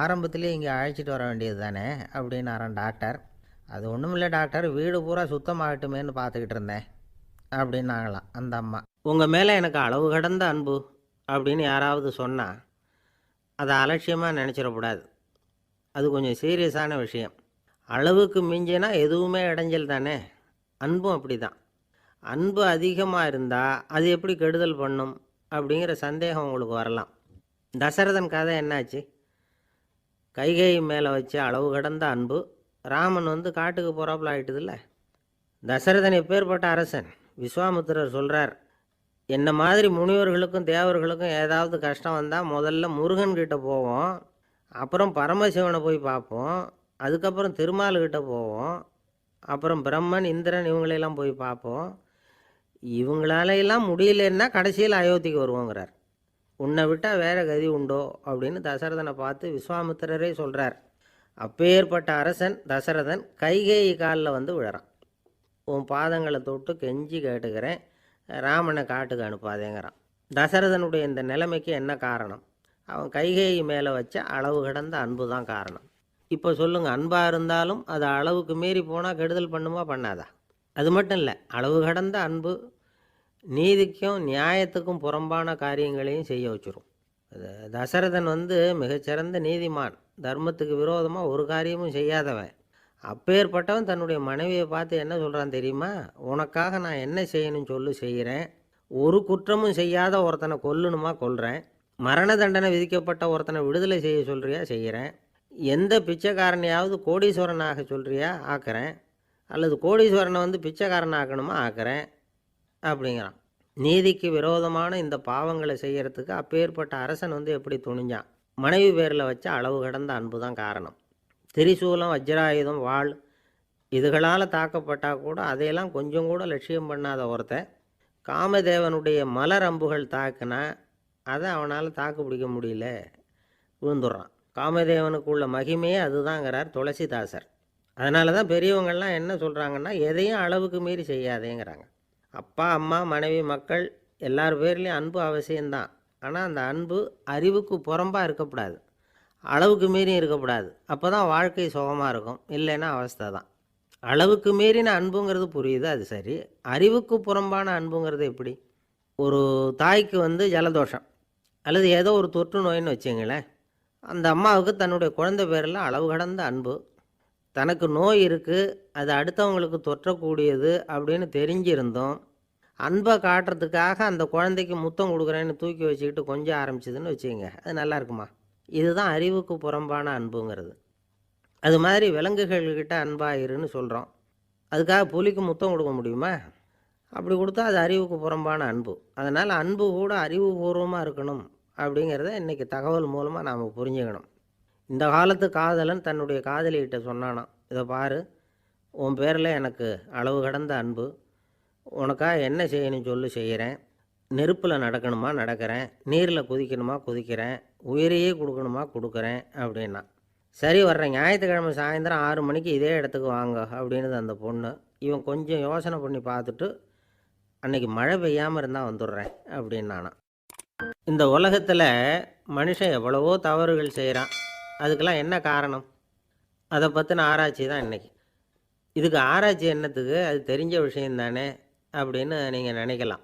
ஆரம்பத்திலே இங்கே அழைச்சிட்டு வர வேண்டியது தானே அப்படின்னாரான் டாக்டர். அது ஒன்றும் இல்லை டாக்டர், வீடு பூரா சுத்தமாகட்டுமேன்னு பார்த்துக்கிட்டு இருந்தேன் அப்படின்னாங்களாம் அந்த அம்மா. உங்கள் மேலே எனக்கு அளவு கடந்த அன்பு அப்படின்னு யாராவது சொன்னால் அதை அலட்சியமாக நினச்சிடக்கூடாது. அது கொஞ்சம் சீரியஸான விஷயம். அளவுக்கு மிஞ்சினா எதுவுமே இடைஞ்சல் தானே. அன்பும் அப்படி தான். அன்பு அதிகமாக இருந்தால் அது எப்படி கெடுதல் பண்ணும் அப்படிங்கிற சந்தேகம் உங்களுக்கு வரலாம். தசரதன் கதை என்னாச்சு? கைகை மேலே வச்சு அளவு கடந்த அன்பு. ராமன் காட்டுக்கு போகிறாப்புல ஆகிட்டுதில்ல. தசரதன் எப்பேற்பட்ட அரசன். விஸ்வாமித்திரர் சொல்கிறார், என்ன மாதிரி முனிவர்களுக்கும் தேவர்களுக்கும் ஏதாவது கஷ்டம் வந்தால் முதல்ல முருகன்கிட்ட போவோம், அப்புறம் பரமசிவனை போய் பார்ப்போம், அதுக்கப்புறம் திருமால்கிட்ட போவோம், அப்புறம் பிரம்மன் இந்திரன் இவங்களெல்லாம் போய் பார்ப்போம், இவங்களாலையெல்லாம் முடியலன்னா கடைசியில் அயோத்திக்கு வருவோங்கிறார். உன்னை விட்டால் வேறு கதி உண்டோ அப்படின்னு தசரதனை பார்த்து விஸ்வாமித்திரரே சொல்கிறார். அப்பேற்பட்ட அரசன் தசரதன் கைகேயி காலில் விழறான். உன் பாதங்களை தொட்டு கெஞ்சி கேட்டுக்கிறேன், ராமனை காட்டுக்கு அனுப்பாதேங்கிறான். தசரதனுடைய இந்த நிலைமைக்கு என்ன காரணம்? அவன் கைகேயி மேலே வச்ச அளவு கடந்த அன்பு தான் காரணம். இப்போ சொல்லுங்கள், அன்பாக இருந்தாலும் அது அளவுக்கு மீறி போனால் கெடுதல் பண்ணுமா பண்ணாதா? அது மட்டும் இல்லை, அளவு கடந்த அன்பு நீதிக்கும் நியாயத்துக்கும் புறம்பான காரியங்களையும் செய்ய வச்சிரும். தசரதன் மிகச்சிறந்த நீதிமான், தர்மத்துக்கு விரோதமாக ஒரு காரியமும் செய்யாதவன். அப்பேற்பட்டவன் தன்னுடைய மனைவியை பார்த்து என்ன சொல்கிறான் தெரியுமா? உனக்காக நான் என்ன செய்யணும்னு சொல்லி செய்கிறேன், ஒரு குற்றமும் செய்யாத ஒருத்தனை கொல்லணுமா கொல்கிறேன், மரண தண்டனை விதிக்கப்பட்ட ஒருத்தனை விடுதலை செய்ய சொல்கிறியா செய்கிறேன், எந்த பிச்சைக்காரனையாவது கோடீஸ்வரனாக சொல்கிறியா ஆக்கிறேன், அல்லது கோடீஸ்வரனை பிச்சைக்காரன் ஆக்கணுமா ஆக்கிறேன் அப்படிங்கிறான். நீதிக்கு விரோதமான இந்த பாவங்களை செய்கிறதுக்கு அப்பேற்பட்ட அரசன் எப்படி துணிஞ்சான்? மனைவி பேரில் வச்ச அளவு கடந்த அன்பு தான் காரணம். திரிசூலம், வஜ்ராயுதம், வாள் இதுகளால் தாக்கப்பட்டால் கூட அதையெல்லாம் கொஞ்சம் கூட லட்சியம் பண்ணாத ஒருத்தன் காமதேவனுடைய மலர் அம்புகள் தாக்குனா அதை அவனால் தாக்கு பிடிக்க முடியல, விழுந்துடுறான். காமதேவனுக்கு உள்ள மகிமையே அதுதாங்கிறார் துளசிதாசர். அதனால தான் பெரியவங்கள்லாம் என்ன சொல்கிறாங்கன்னா, எதையும் அளவுக்கு மீறி செய்யாதேங்கிறாங்க. அப்பா, அம்மா, மனைவி, மக்கள் எல்லார் பேர்லேயும் அன்பு அவசியம்தான். ஆனால் அந்த அன்பு அறிவுக்கு புறம்பாக இருக்கக்கூடாது, அளவுக்கு மீறி இருக்கக்கூடாது. அப்போ தான் வாழ்க்கை சுகமாக இருக்கும். இல்லைன்னா அவஸ்தை தான். அளவுக்கு மீறின அன்புங்கிறது புரியுது, அது சரி. அறிவுக்கு புறம்பான அன்புங்கிறது எப்படி? ஒரு தாய்க்கு ஜலதோஷம் அல்லது ஏதோ ஒரு தொற்று நோயின்னு வச்சுங்களேன். அந்த அம்மாவுக்கு தன்னுடைய குழந்தை பேரில் அளவு கடந்த அன்பு. தனக்கு நோய் இருக்குது, அது அடுத்தவங்களுக்கு தொற்றக்கூடியது அப்படின்னு தெரிஞ்சிருந்தோம் அன்பை காட்டுறதுக்காக அந்த குழந்தைக்கு முத்தம் கொடுக்குறேன்னு தூக்கி வச்சுக்கிட்டு கொஞ்சம் ஆரம்பிச்சதுன்னு வச்சுக்கோங்க, அது நல்லா இருக்குமா? இதுதான் அறிவுக்கு புறம்பான அன்புங்கிறது. அது மாதிரி விலங்குகள்கிட்ட அன்பாக இருன்னு சொல்கிறோம். அதுக்காக புலிக்கு முத்தம் கொடுக்க முடியுமா? அப்படி கொடுத்தா அது அறிவுக்கு புறம்பான அன்பு. அதனால் அன்பு கூட அறிவுபூர்வமாக இருக்கணும் அப்படிங்கிறத இன்றைக்கி தகவல் மூலமாக நாம் புரிஞ்சுக்கணும். இந்த காலத்து காதலன் தன்னுடைய காதலிகிட்ட சொன்னானாம், இதை பாரு, உன் பேரில் எனக்கு அளவு கடந்த அன்பு, உனக்காக என்ன செய்யணும் சொல்லு, செய்கிறேன். நெருப்பில் நடக்கணுமா நடக்கிறேன், நீரில் குதிக்கணுமா குதிக்கிறேன், உயிரையே கொடுக்கணுமா கொடுக்குறேன் அப்படின்னா. சரி, வர்ற ஞாயிற்றுக்கிழமை சாயந்தரம் 6 மணிக்கு இதே இடத்துக்கு வாங்க அப்படின்னுது அந்த பொண்ணு. இவன் கொஞ்சம் யோசனை பண்ணி பார்த்துட்டு, அன்றைக்கி மழை பெய்யாமல் இருந்தால் வந்துடுறேன் அப்படின்னானான். இந்த உலகத்தில் மனுஷன் எவ்வளவோ தவறுகள் செய்கிறான். அதுக்கெல்லாம் என்ன காரணம்? அதை பற்றின ஆராய்ச்சி தான் இன்றைக்கி. இதுக்கு ஆராய்ச்சி என்னத்துக்கு? அது தெரிஞ்ச விஷயந்தானே அப்படின்னு நீங்கள் நினைக்கலாம்.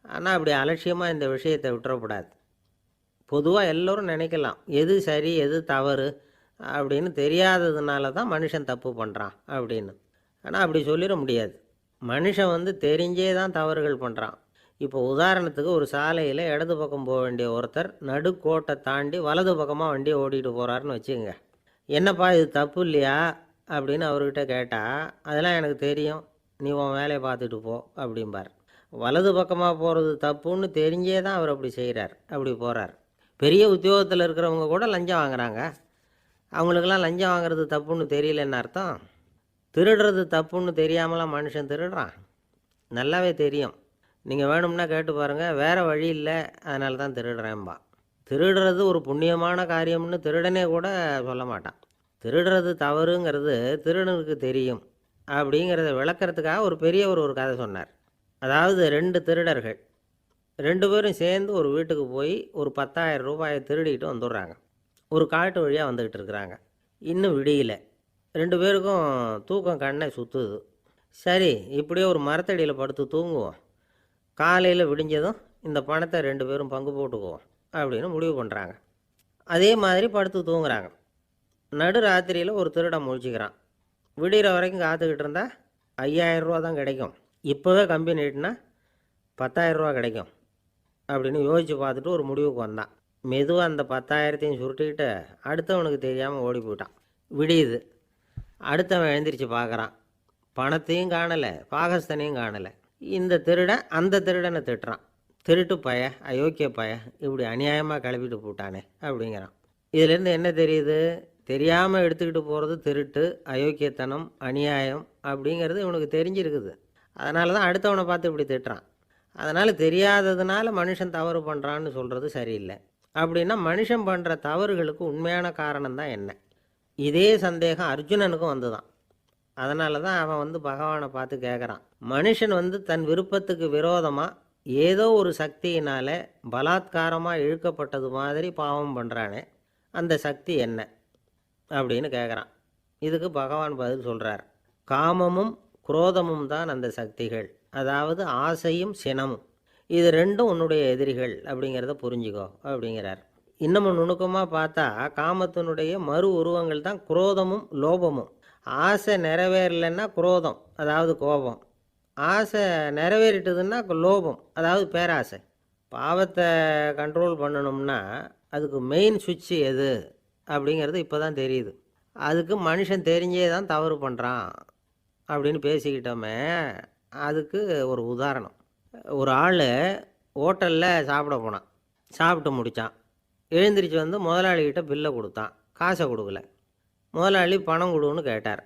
ஆனால் அப்படி அலட்சியமாக இந்த விஷயத்தை விட்டுறக்கூடாது. பொதுவாக எல்லோரும் நினைக்கலாம், எது சரி எது தவறு அப்படின்னு தெரியாததுனால தான் மனுஷன் தப்பு பண்ணுறான் அப்படின்னு. ஆனால் அப்படி சொல்லிட முடியாது. மனுஷன் தெரிஞ்சே தான் தவறுகள் பண்ணுறான். இப்போ உதாரணத்துக்கு, ஒரு சாலையில் இடது பக்கம் போக வேண்டிய ஒருத்தர் நடுக்கோட்டை தாண்டி வலது பக்கமாக வண்டியை ஓட்டிகிட்டு போகிறாருன்னு வச்சுக்கோங்க. என்னப்பா இது தப்பு இல்லையா அப்படின்னு அவர்கிட்ட கேட்டால், அதெல்லாம் எனக்கு தெரியும், நீ உன் வேலையை பார்த்துட்டு போ அப்படிம்பார். வலது பக்கமாக போகிறது தப்புன்னு தெரிஞ்சே தான் அவர் அப்படி செய்கிறார், அப்படி போகிறார். பெரிய உத்தியோகத்தில் இருக்கிறவங்க கூட லஞ்சம் வாங்குகிறாங்க. அவங்களுக்கெல்லாம் லஞ்சம் வாங்குறது தப்புன்னு தெரியலன்னு அர்த்தம்? திருடுறது தப்புன்னு தெரியாமலாம் மனுஷன் திருடுறான்? நல்லாவே தெரியும். நீங்கள் வேணும்னா கேட்டு பாருங்கள், வேறு வழி இல்லை அதனால தான் திருடுறேன்பா. திருடுறது ஒரு புண்ணியமான காரியம்னு திருடனே கூட சொல்ல மாட்டான். திருடுறது தவறுங்கிறது திருடனுக்கு தெரியும் அப்படிங்கிறத விளக்கிறதுக்காக ஒரு பெரியவர் ஒரு கதை சொன்னார். அதாவது 2 திருடர்கள் 2 பேரும் சேர்ந்து ஒரு வீட்டுக்கு போய் ஒரு 10,000 ரூபாயை திருடிட்டு வந்துடுறாங்க. ஒரு காட்டு வழியாக வந்துக்கிட்டு இருக்கிறாங்க. இன்னும் விடியல. 2 பேருக்கும் தூக்கம் கண்ணை சுற்றுது. சரி, இப்படியே ஒரு மரத்தடியில் படுத்து தூங்குவோம், காலையில் விடிஞ்சதும் இந்த பணத்தை 2 பேரும் பங்கு போட்டுக்குவோம் அப்படின்னு முடிவு பண்ணுறாங்க. அதே மாதிரி படுத்து தூங்குறாங்க. நடு ராத்திரியில் ஒரு திருடன் முழிச்சிக்கிறான். விடிகிற வரைக்கும் காத்துக்கிட்டு இருந்தால் 5,000 ரூபா தான் கிடைக்கும், இப்போவே கம்பி நீட்டினா 10,000 ரூபா கிடைக்கும் அப்படின்னு யோசித்து பார்த்துட்டு ஒரு முடிவுக்கு வந்தான். மெதுவாக அந்த 10,000த்தையும் சுருட்டிக்கிட்டு அடுத்தவனுக்கு தெரியாமல் ஓடி போயிட்டான். விடியுது. அடுத்தவன் எழுந்திரிச்சு பார்க்குறான். பணத்தையும் காணலை, பாகஸ்தனையும் காணலை. இந்த திருடன் அந்த திருடனை திட்டுறான், திருட்டு பய, அயோக்கிய பய, இப்படி அநியாயமாக கிளப்பிட்டு போட்டானே அப்படிங்கிறான். இதிலேருந்து என்ன தெரியுது? தெரியாமல் எடுத்துக்கிட்டு போகிறது திருட்டு, அயோக்கியத்தனம், அநியாயம் அப்படிங்கிறது இவனுக்கு தெரிஞ்சிருக்குது. அதனால தான் அடுத்தவனை பார்த்து இப்படி திட்டுறான். அதனால் தெரியாததுனால மனுஷன் தவறு பண்ணுறான்னு சொல்கிறது சரியில்லை. அப்படின்னா மனுஷன் பண்ணுற தவறுகளுக்கு உண்மையான காரணம் தான் என்ன? இதே சந்தேகம் அர்ஜுனனுக்கும் வந்துதான். அதனால தான் அவன் பகவானை பார்த்து கேட்குறான், மனுஷன் தன் விருப்பத்துக்கு விரோதமாக ஏதோ ஒரு சக்தியினால் பலாத்காரமாக இழுக்கப்பட்டது மாதிரி பாவம் பண்ணுறானே, அந்த சக்தி என்ன அப்படின்னு கேட்குறான். இதுக்கு பகவான் பதில் சொல்கிறார், காமமும் குரோதமும் தான் அந்த சக்திகள், அதாவது ஆசையும் சினமும். இது 2ம் உன்னுடைய எதிரிகள் அப்படிங்கிறத புரிஞ்சுக்கோ அப்படிங்கிறார். இன்னமும் நுணுக்கமாக பார்த்தா காமத்தினுடைய மறு உருவங்கள் தான் குரோதமும் லோபமும். ஆசை நிறைவேறலைன்னா குரோதம், அதாவது கோபம். ஆசை நிறைவேறிட்டதுன்னா லோபம், அதாவது பேராசை. பாவத்தை கண்ட்ரோல் பண்ணணும்னா அதுக்கு மெயின் சுவிட்சு எது அப்படிங்கிறது இப்போ தான் தெரியுது. அதுக்கு மனுஷன் தெரிஞ்சே தான் தவறு பண்ணுறான் அப்படின்னு பேசிக்கிட்டோமே. அதுக்கு ஒரு உதாரணம். ஒரு ஆள் ஹோட்டலில் சாப்பிட போனான். சாப்பிட்டு முடித்தான். எழுந்திரிச்சு முதலாளிகிட்ட பில்லை கொடுத்தான். காசை கொடுக்கல. முதலாளி பணம் கொடுன்னு கேட்டார்.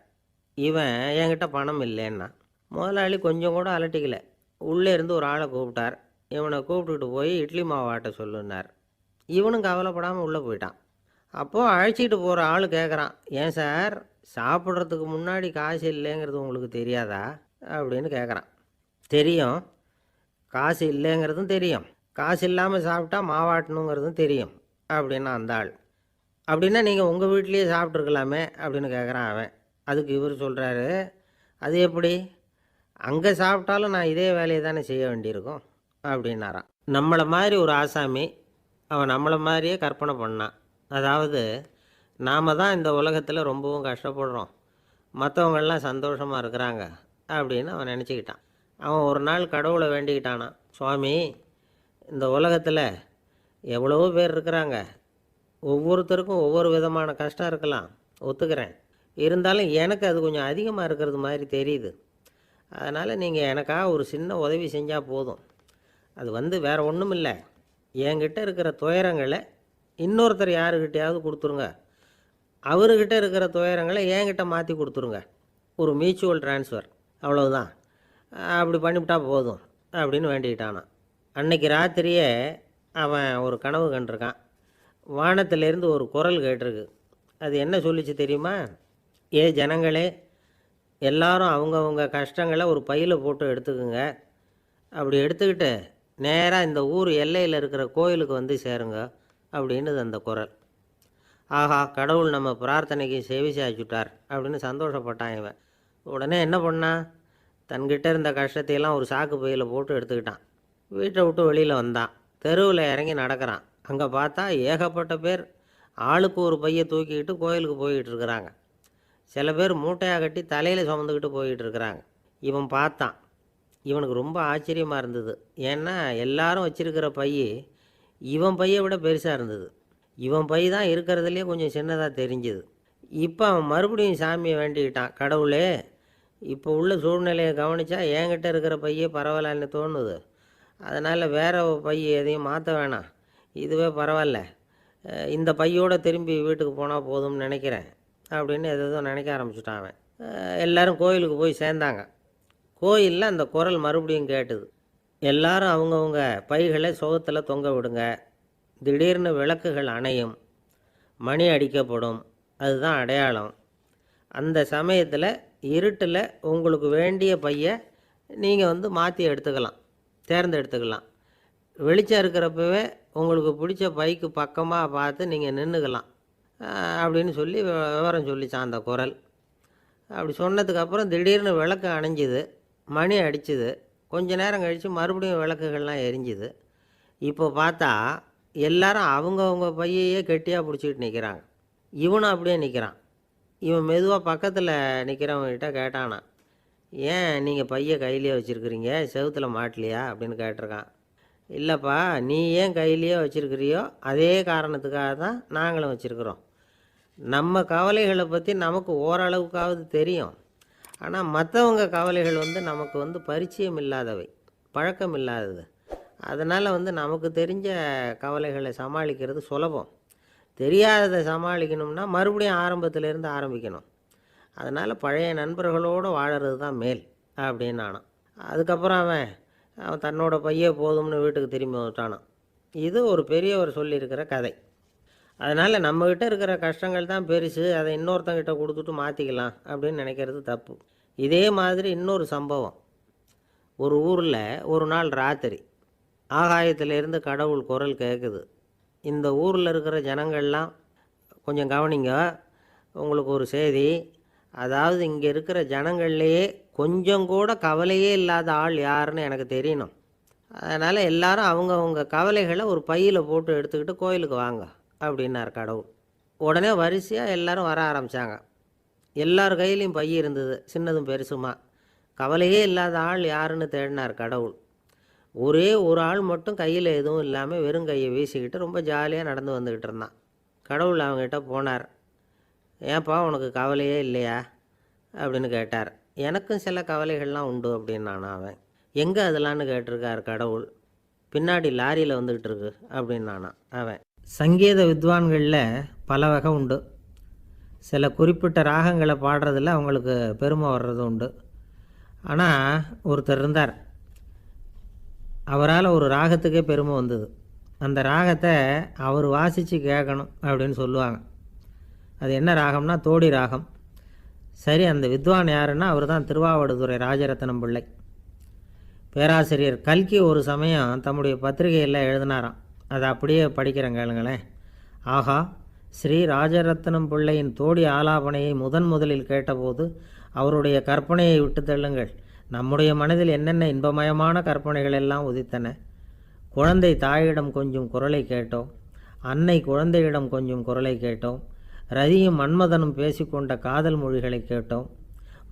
இவன் என்கிட்ட பணம் இல்லைன்னா. முதலாளி கொஞ்சம் கூட அலட்டிக்கல. உள்ளே இருந்து ஒரு ஆளை கூப்பிட்டார். இவனை கூப்பிட்டுட்டு போய் இட்லி மாவு ஆட்ட சொல்லுன்னார். இவனும் கவலைப்படாமல் உள்ளே போயிட்டான். அப்போது அழைச்சிட்டு போகிற ஆள் கேட்குறான், ஏன் சார் சாப்பிட்றதுக்கு முன்னாடி காசு இல்லைங்கிறது உங்களுக்கு தெரியாதா அப்படின்னு கேட்குறான். தெரியும், காசு இல்லைங்கிறதும் தெரியும், காசு இல்லாமல் சாப்பிட்டா மாவாட்டணுங்கிறதும் தெரியும் அப்படின்னா அந்த ஆள். அப்படின்னா நீங்கள் உங்கள் வீட்லேயே சாப்பிட்ருக்கலாமே அப்படின்னு கேட்குறான் அவன். அதுக்கு இவர் சொல்கிறாரு, அது எப்படி, அங்கே சாப்பிட்டாலும் நான் இதே வேலையை தானே செய்ய வேண்டியிருக்கும் அப்படின்னாரான். நம்மளை மாதிரி ஒரு ஆசாமி அவன் நம்மளை மாதிரியே கற்பனை பண்ணான். அதாவது நாம் தான் இந்த உலகத்தில் ரொம்பவும் கஷ்டப்படுறோம், மற்றவங்கள்லாம் சந்தோஷமாக இருக்கிறாங்க அப்படின்னு அவன் நினச்சிக்கிட்டான். அவன் ஒரு நாள் கடவுளை வேண்டிக்கிட்டானான், சுவாமி இந்த உலகத்தில் எவ்வளவோ பேர் இருக்கிறாங்க, ஒவ்வொருத்தருக்கும் ஒவ்வொரு விதமான கஷ்டம் இருக்கலாம், ஒத்துக்கிறேன், இருந்தாலும் எனக்கு அது கொஞ்சம் அதிகமாக இருக்கிறது மாதிரி தெரியுது. அதனால் நீங்கள் எனக்காக ஒரு சின்ன உதவி செஞ்சால் போதும். அது வேறு ஒன்றும் இல்லை, என்கிட்ட இருக்கிற துயரங்களை இன்னொருத்தர் யாருக்கிட்டையாவது கொடுத்துருங்க, அவர்கிட்ட இருக்கிற துயரங்களை என்கிட்ட மாற்றி கொடுத்துருங்க, ஒரு மியூச்சுவல் ட்ரான்ஸ்ஃபர், அவ்வளவுதான், அப்படி பண்ணிவிட்டா போதும் அப்படின்னு வேண்டிக்கிட்டானான். அன்னைக்கு ராத்திரியே அவன் ஒரு கனவு கண்டிருக்கான். வானத்திலேருந்து ஒரு குரல் கேட்டிருக்கு. அது என்ன சொல்லிச்சு தெரியுமா? ஏ ஜனங்களே, எல்லாரும் அவங்கவுங்க கஷ்டங்களை ஒரு பையில் போட்டு எடுத்துக்குங்க, அப்படி எடுத்துக்கிட்டு நேராக இந்த ஊர் எல்லையில் இருக்கிற கோயிலுக்கு வந்து சேருங்க அப்படின்னுது அந்த குரல். ஆஹா, கடவுள் நம்ம பிரார்த்தனைக்கு செவி சாய்ச்சுட்டார் அப்படின்னு சந்தோஷப்பட்டான் இவன். உடனே என்ன பண்ணான், தன்கிட்ட இருந்த கஷ்டத்தையெல்லாம் ஒரு சாக்கு பையில் போட்டு எடுத்துக்கிட்டான். வீட்டை விட்டு வெளியில் வந்தான். தெருவில் இறங்கி நடக்கிறான். அங்கே பார்த்தா ஏகப்பட்ட பேர் ஆளுக்கு ஒரு பையை தூக்கிக்கிட்டு கோயிலுக்கு போய்கிட்டு இருக்கிறாங்க. சில பேர் மூட்டையாக கட்டி தலையில் சுமந்துக்கிட்டு போய்கிட்டு இருக்கிறாங்க. இவன் பார்த்தான். இவனுக்கு ரொம்ப ஆச்சரியமாக இருந்தது. ஏன்னா எல்லாரும் வச்சிருக்கிற பை இவன் பையை விட பெருசாக இருந்தது. இவன் பை தான் இருக்கிறதுலே கொஞ்சம் சின்னதாக தெரிஞ்சுது. இப்போ அவன் மறுபடியும் சாமியை வேண்டிக்கிட்டான், கடவுளே இப்போ உள்ள சூழ்நிலையை கவனித்தா என்கிட்ட இருக்கிற பையே பரவாயில்லன்னு தோணுது, அதனால் வேறு பை எதையும் மாற்ற வேணாம், இதுவே பரவாயில்ல, இந்த பையோடு திரும்பி வீட்டுக்கு போனால் போதும்னு நினைக்கிறேன் அப்படின்னு எதோ நினைக்க ஆரம்பிச்சுட்டான் அவன். எல்லோரும் கோயிலுக்கு போய் சேர்ந்தாங்க. கோயிலில் அந்த குரல் மறுபடியும் கேட்டுது, எல்லாரும் அவங்கவுங்க பைகளை சுகத்தில் தொங்க விடுங்க, திடீர்னு விளக்குகள் அணையும், மணி அடிக்கப்படும், அதுதான் அடையாளம், அந்த சமயத்தில் இருட்டில் உங்களுக்கு வேண்டிய பையை நீங்கள் மாற்றி எடுத்துக்கலாம், தேர்ந்தெடுத்துக்கலாம், வெளிச்சம் இருக்கிறப்பவே உங்களுக்கு பிடிச்ச பைக்கு பக்கமாக பார்த்து நீங்கள் நின்றுக்கலாம் அப்படின்னு சொல்லி விவரம் சொல்லிச்சான் அந்த குரல். அப்படி சொன்னதுக்கப்புறம் திடீர்னு விளக்கு அணைஞ்சிது, மணி அடிச்சுது. கொஞ்ச நேரம் கழித்து மறுபடியும் விளக்குகள்லாம் எரிஞ்சுது. இப்போ பார்த்தா எல்லாரும் அவங்கவுங்க பையையே கெட்டியாக பிடிச்சிக்கிட்டு நிற்கிறாங்க. இவனும் அப்படியே நிற்கிறான். இவன் மெதுவாக பக்கத்தில் நிற்கிறவங்ககிட்ட கேட்டானா, ஏன் நீங்கள் பையை கையிலேயே வச்சுருக்கிறீங்க, செவுத்தில் மாட்டலையா அப்படின்னு கேட்டிருக்கான். இல்லைப்பா, நீ ஏன் கையிலேயே வச்சுருக்கிறியோ அதே காரணத்துக்காக தான் நாங்களும் வச்சுருக்குறோம். நம்ம கவலைகளை பற்றி நமக்கு ஓரளவுக்காவது தெரியும், ஆனால் மற்றவங்க கவலைகள் நமக்கு பரிச்சயம் இல்லாதவை, பழக்கம் இல்லாதது. அதனால் நமக்கு தெரிஞ்ச கவலைகளை சமாளிக்கிறது சுலபம், தெரியாததை சமாளிக்கணும்னா மறுபடியும் ஆரம்பத்திலேருந்து ஆரம்பிக்கணும். அதனால் பழைய நண்பர்களோடு வாழறது தான் மேல் அப்படின்னு நானான். அதுக்கப்புறம் அவன் தன்னோட பையே போதும்னு வீட்டுக்கு திரும்பி வந்துட்டானான். இது ஒரு பெரியவர் சொல்லியிருக்கிற கதை. அதனால் நம்மக்கிட்ட இருக்கிற கஷ்டங்கள் தான் பெருசு, அதை இன்னொருத்தங்கிட்ட கொடுத்துட்டு மாற்றிக்கலாம் அப்படின்னு நினைக்கிறது தப்பு. இதே மாதிரி இன்னொரு சம்பவம். ஒரு ஊரில் ஒரு நாள் ராத்திரி ஆகாயத்திலேருந்து கடவுள் குரல் கேட்குது. இந்த ஊரில் இருக்கிற ஜனங்கள்லாம் கொஞ்சம் கவனிங்க, உங்களுக்கு ஒரு செய்தி. அதாவது இங்கே இருக்கிற ஜனங்கள்லேயே கொஞ்சம் கூட கவலையே இல்லாத ஆள் யாருன்னு எனக்கு தெரியணும். அதனால் எல்லாரும் அவங்கவுங்க கவலைகளை ஒரு பையில் போட்டு எடுத்துக்கிட்டு கோயிலுக்கு வாங்க அப்படின்னார் கடவுள். உடனே வரிசையாக எல்லோரும் வர ஆரம்பித்தாங்க. எல்லார் கையிலையும் பை இருந்தது, சின்னதும் பெருசுமா. கவலையே இல்லாத ஆள் யாருன்னு தேடினார் கடவுள். ஒரே ஒரு ஆள் மட்டும் கையில் எதுவும் இல்லாமல் வெறும் கையை வீசிக்கிட்டு ரொம்ப ஜாலியாக நடந்து வந்துக்கிட்டு இருந்தான். கடவுள் அவங்ககிட்ட போனார். ஏன்ப்பா உனக்கு கவலையே இல்லையா அப்படின்னு கேட்டார். எனக்கும் சில கவலைகள்லாம் உண்டு அப்படின்னானா அவன். எங்கே அதெல்லாம்னு கேட்டிருக்கார் கடவுள். பின்னாடி லாரியில் வந்துக்கிட்டு இருக்கு அப்படின்னானா அவன். சங்கீத வித்வான்களில் பல வகை உண்டு. சில குறிப்பிட்ட ராகங்களை பாடுறதில் அவங்களுக்கு பெருமை வர்றது உண்டு. ஆனால் ஒருத்தர் இருந்தார், அவரால் ஒரு ராகத்துக்கே பெருமை வந்தது. அந்த ராகத்தை அவர் வாசித்து கேட்கணும் அப்படின்னு சொல்லுவாங்க. அது என்ன ராகம்னா தோடி ராகம். சரி, அந்த வித்வான் யாருன்னா அவர் தான் திருவாவடுதுறை ராஜரத்னம் பிள்ளை. பேராசிரியர் கல்கி ஒரு சமயம் தம்முடைய பத்திரிகையில் எழுதினாராம். அதை அப்படியே படிக்கிறேன் கேளுங்களேன். ஆகா, ஸ்ரீ ராஜரத்னம் பிள்ளையின் தோடி ஆலாபனையை முதலில் கேட்டபோது அவருடைய கற்பனையை விட்டு தள்ளுங்கள். நம்முடைய மனதில் என்னென்ன இன்பமயமான கற்பனைகள் எல்லாம் உதித்தன. குழந்தை தாயிடம் கொஞ்சம் குரலை கேட்டோம், அன்னை குழந்தையிடம் கொஞ்சம் குரலை கேட்டோம், ரதியும் மன்மதனும் பேசிக்கொண்ட காதல் மொழிகளை கேட்டோம்,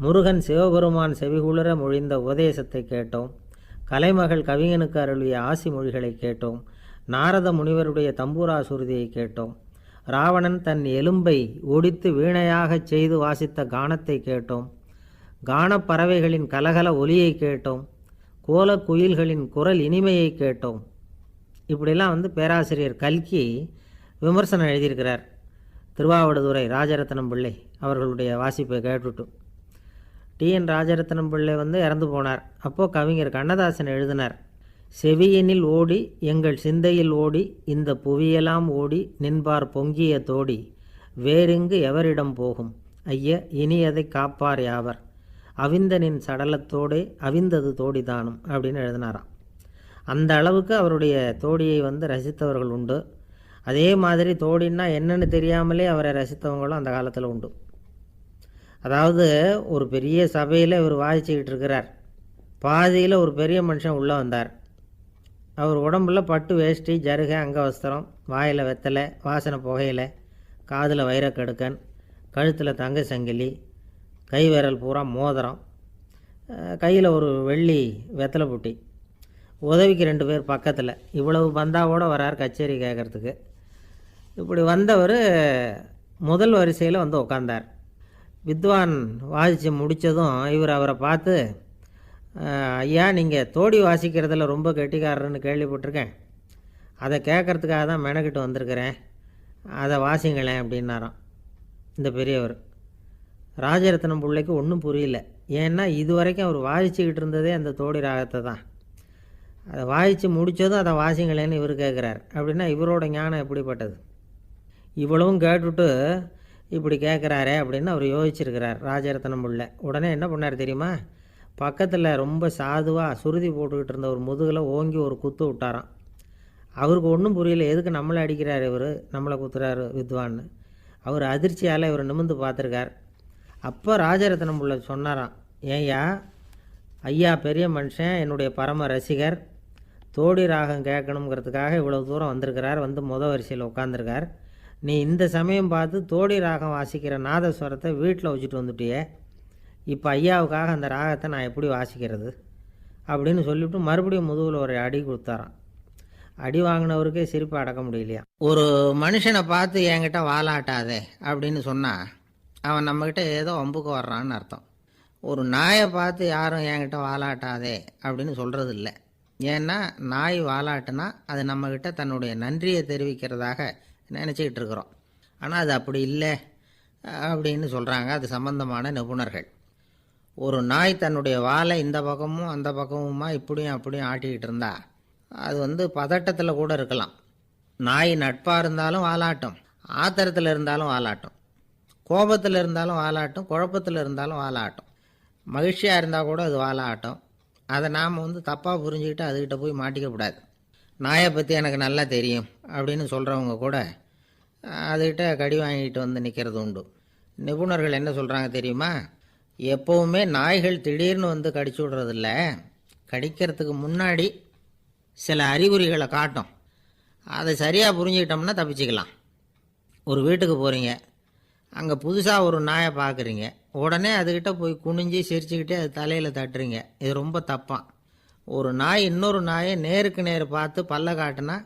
முருகன் சிவபெருமான் செவிகுளிர மொழிந்த உபதேசத்தை கேட்டோம், கலைமகள் கவிஞனுக்கு அருளிய ஆசி மொழிகளை கேட்டோம், நாரத முனிவருடைய தம்பூரா சுருதியை கேட்டோம், ராவணன் தன் எலும்பை ஒடித்து வீணையாகச் செய்து வாசித்த கானத்தை கேட்டோம், கானப்பறவைகளின் கலகல ஒலியை கேட்டோம், கோலக் குயில்களின் குரல் இனிமையை கேட்டோம். இப்படிலாம் பேராசிரியர் கல்கி விமர்சனம் எழுதியிருக்கிறார் திருவாவடுதுறை ராஜரத்னம் பிள்ளை அவர்களுடைய வாசிப்பை கேட்டுட்டு. டிஎன் ராஜரத்னம் பிள்ளை இறந்து போனார். அப்போது கவிஞர் கண்ணதாசன் எழுதினார், செவியனில் ஓடி எங்கள் சிந்தையில் ஓடி இந்த புவியெல்லாம் ஓடி நின்பார் பொங்கிய தோடி வேறெங்கு எவரிடம் போகும் ஐய இனி அதை காப்பார் யாவர் அவிந்தனின் சடலத்தோடே அவிந்தது தோடிதானும் அப்படின்னு எழுதினாராம். அந்த அளவுக்கு அவருடைய தோடியை ரசித்தவர்கள் உண்டு. அதே மாதிரி தோடின்னா என்னன்னு தெரியாமலே அவரை ரசித்தவங்களும் அந்த காலத்தில் உண்டு. அதாவது ஒரு பெரிய சபையில் இவர் வாசிச்சுக்கிட்டு இருக்கிறார். பாதியில் ஒரு பெரிய மனுஷன் உள்ளே வந்தார். அவர் உடம்புல பட்டு வேஷ்டி, ஜருகை, அங்கவஸ்திரம், வாயில் வெத்தலை, வாசனை புகையில, காதில் வைரக்கடுக்கன், கழுத்தில் தங்க சங்கிலி, கை விரல் பூரா மோதிரம், கையில் ஒரு வெள்ளி வெத்தலை புட்டி, உதவிக்கு 2 பேர் பக்கத்தில். இவ்வளவு பந்தாவோடு வரார் கச்சேரி கேட்குறதுக்கு. இப்படி வந்தவர் முதல் வரிசையில் உட்காந்தார். வித்வான் வாசித்து முடித்ததும் இவர் அவரை பார்த்து, ஐயா, நீங்கள் தோடி வாசிக்கிறதுல ரொம்ப கெட்டிக்காரர்னு கேள்விப்பட்டிருக்கேன், அதை கேட்குறதுக்காக தான் மெனக்கிட்டு வந்திருக்கிறேன், அதை வாசிங்களேன் அப்படின்னாராம் இந்த பெரியவர். ராஜரத்னம் பிள்ளைக்கு ஒன்றும் புரியல. ஏன்னா இது வரைக்கும் அவர் வாசிச்சுக்கிட்டு இருந்ததே அந்த தோடி ராகத்தை தான். அதை வாசித்து முடித்ததும் அதை வாசிங்களேன்னு இவர் கேட்குறார். அப்படின்னா இவரோட ஞானம் எப்படிப்பட்டது? இவ்வளவும் கேட்டுவிட்டு இப்படி கேட்குறாரே அப்படின்னு அவர் யோசிச்சிருக்கிறார் ராஜரத்னம் பிள்ளை. உடனே என்ன பண்ணார் தெரியுமா? பக்கத்தில் ரொம்ப சாதுவாக சுருதி போட்டுக்கிட்டு இருந்த ஒரு முதுகில் ஓங்கி ஒரு குத்து விட்டாராம். அவருக்கு ஒன்றும் புரியல, எதுக்கு நம்மளை அடிக்கிறார் இவர், நம்மளை குத்துறாரு வித்வான்னு. அவர் அதிர்ச்சியால் இவர் நிமிர்ந்து பார்த்துருக்கார். அப்போ ராஜரத்னம் பிள்ளை சொன்னாராம், ஏய்யா ஐயா பெரிய மனுஷன், என்னுடைய பரம ரசிகர், தோடி ராகம் கேட்கணுங்கிறதுக்காக இவ்வளோ தூரம் வந்திருக்கிறார், வரிசையில் உட்காந்துருக்கார். நீ இந்த சமயம் பார்த்து தோடி ராகம் வாசிக்கிற நாதஸ்வரத்தை வீட்டில் வச்சுட்டு வந்துட்டியே, இப்போ ஐயாவுக்காக அந்த ராகத்தை நான் எப்படி வாசிக்கிறது அப்படின்னு சொல்லிவிட்டு மறுபடியும் முதுகில் ஒரு அடி கொடுத்தாராம். அடி வாங்கினவருக்கே சிரிப்பு அடக்க முடியலையா. ஒரு மனுஷனை பார்த்து என்கிட்ட வாலாட்டாதே அப்படின்னு சொன்னால் அவன் நம்மக்கிட்ட ஏதோ வம்புக்கு வர்றான்னு அர்த்தம். ஒரு நாயை பார்த்து யாரும் என்கிட்ட வாலாட்டாதே அப்படின்னு சொல்கிறது இல்லை. ஏன்னா நாய் வாலாட்டுனா அது நம்மக்கிட்ட தன்னுடைய நன்றியை தெரிவிக்கிறதாக நினச்சிக்கிட்டு இருக்கிறோம். ஆனால் அது அப்படி இல்லை அப்படின்னு சொல்கிறாங்க அது சம்பந்தமான நிபுணர்கள். ஒரு நாய் தன்னுடைய வாலை இந்த பக்கமும் அந்த பக்கமுமா இப்படியும் அப்படியும் ஆட்டிக்கிட்டு இருந்தா அது பதட்டத்தில் கூட இருக்கலாம். நாய் நட்பாக இருந்தாலும் வாலாட்டும், ஆத்திரத்தில் இருந்தாலும் வாலாட்டும், கோபத்தில் இருந்தாலும் வாலாட்டும், குழப்பத்தில் இருந்தாலும் வாலாட்டும், மகிழ்ச்சியாக இருந்தால் கூட அது வாலாட்டும். அதை நாம் தப்பாக புரிஞ்சுக்கிட்டு அதுக்கிட்ட போய் மாட்டிக்கக்கூடாது. நாயை பற்றி எனக்கு நல்லா தெரியும் அப்படின்னு சொல்கிறவங்க கூட அதுக்கிட்ட கடி வாங்கிட்டு நிற்கிறது உண்டு. நிபுணர்கள் என்ன சொல்கிறாங்க தெரியுமா? எப்போவுமே நாய்கள் திடீர்னு கடிச்சு விடுறதில்ல, கடிக்கிறதுக்கு முன்னாடி சில அறிகுறிகளை காட்டும். அதை சரியாக புரிஞ்சுக்கிட்டோம்னா தப்பிச்சுக்கலாம். ஒரு வீட்டுக்கு போகிறீங்க, அங்கே புதுசாக ஒரு நாயை பார்க்குறீங்க, உடனே அதுக்கிட்ட போய் குனிஞ்சு சிரிச்சுக்கிட்டே அது தலையில் தட்டுறீங்க. இது ரொம்ப தப்பான். ஒரு நாய் இன்னொரு நாயை நேருக்கு நேர் பார்த்து பல்ல காட்டுனா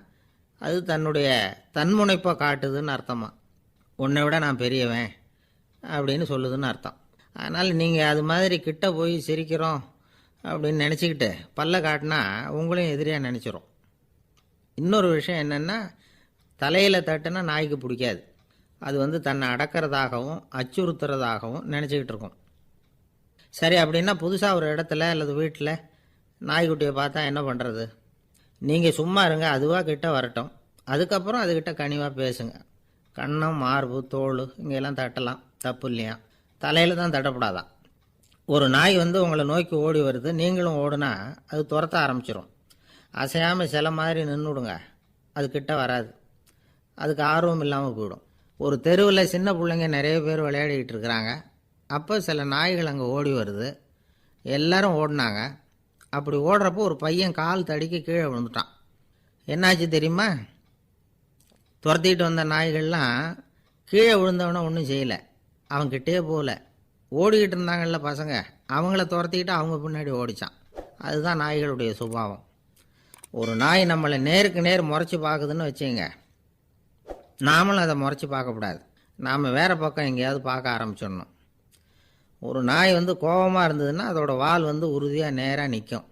அது தன்னுடைய தன்முனைப்பை காட்டுதுன்னு அர்த்தமா. உன்னை விட நான் பெரியவன் அப்படின்னு சொல்லுதுன்னு அர்த்தம். அதனால் நீங்கள் அது மாதிரி கிட்ட போய் சிரிக்கிறோம் அப்படின்னு நினச்சிக்கிட்டு பல்ல காட்டினா உங்களையும் எதிரியாக நினச்சிரும். இன்னொரு விஷயம் என்னென்னா, தலையில் தட்டுனா நாய்க்கு பிடிக்காது. அது தன்னை அடக்கிறதாகவும் அச்சுறுத்துறதாகவும் நினச்சிக்கிட்டு இருக்கும். சரி, அப்படின்னா புதுசாக ஒரு இடத்துல அல்லது வீட்டில் நாய்க்குட்டியை பார்த்தா என்ன பண்ணுறது? நீங்கள் சும்மா இருங்க, அதுவாக கிட்ட வரட்டும். அதுக்கப்புறம் அதுக்கிட்ட கனிவாக பேசுங்க. கன்னம், மார்பு, தோல் இங்கெல்லாம் தட்டலாம், தப்பு இல்லையா? தலையில் தான் தட்டப்படாதான். ஒரு நாய் வந்து உங்களை நோக்கி ஓடி வருது, நீங்களும் ஓடுனா அது துரத்த ஆரம்பிச்சிடும். அசையாமல் சில மாதிரி நின்றுடுங்க, அது கிட்ட வராது. அதுக்கு ஆர்வம் இல்லாமல் போயிடும். ஒரு தெருவில் சின்ன பிள்ளைங்க நிறைய பேர் விளையாடிக்கிட்டு இருக்கிறாங்க. அப்போ சில நாய்கள் அங்கே ஓடி வருது. எல்லாரும் ஓடினாங்க. அப்படி ஓடுறப்போ ஒரு பையன் கால் தடிக்க கீழே விழுந்துட்டான். என்னாச்சு தெரியுமா? துரத்திட்டு வந்த நாய்கள்லாம் கீழே விழுந்தவன ஒன்றும் செய்யலை, அவன்கிட்டே போகல. ஓடிக்கிட்டு இருந்தாங்கல்ல பசங்க, அவங்கள துரத்திக்கிட்டு அவங்க பின்னாடி ஓடிச்சான். அதுதான் நாய்களுடைய சுபாவம். ஒரு நாய் நம்மளை நேருக்கு நேர் முறைச்சி பார்க்குதுன்னு வச்சுங்க, நாமளும் அதை முறைச்சி பார்க்கக்கூடாது. நாம் வேறு பக்கம் எங்கேயாவது பார்க்க ஆரம்பிச்சிடணும். ஒரு நாய் வந்து கோபமாக இருந்ததுன்னா அதோட வால் வந்து உறுதியாக நேராக நிற்கும்.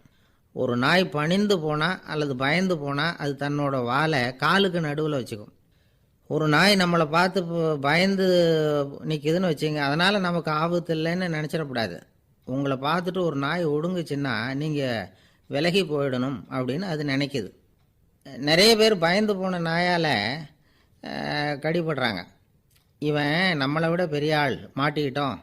ஒரு நாய் பணிந்து போனால் அல்லது பயந்து போனால் அது தன்னோட வாலை காலுக்கு நடுவில் வச்சுக்கும். ஒரு நாய் நம்மளை பார்த்து பயந்து நிற்கிதுன்னு வச்சுங்க, அதனால் நமக்கு ஆபத்து இல்லைன்னு நினச்சிடக்கூடாது. உங்களை பார்த்துட்டு ஒரு நாய் ஒடுங்குச்சுன்னா நீங்கள் விலகி போயிடணும் அப்படின்னு அது நினைக்கிது. நிறைய பேர் பயந்து போன நாயால் கடிபடுறாங்க. இவன் நம்மளை விட பெரிய ஆள், மாட்டிக்கிட்டோம்,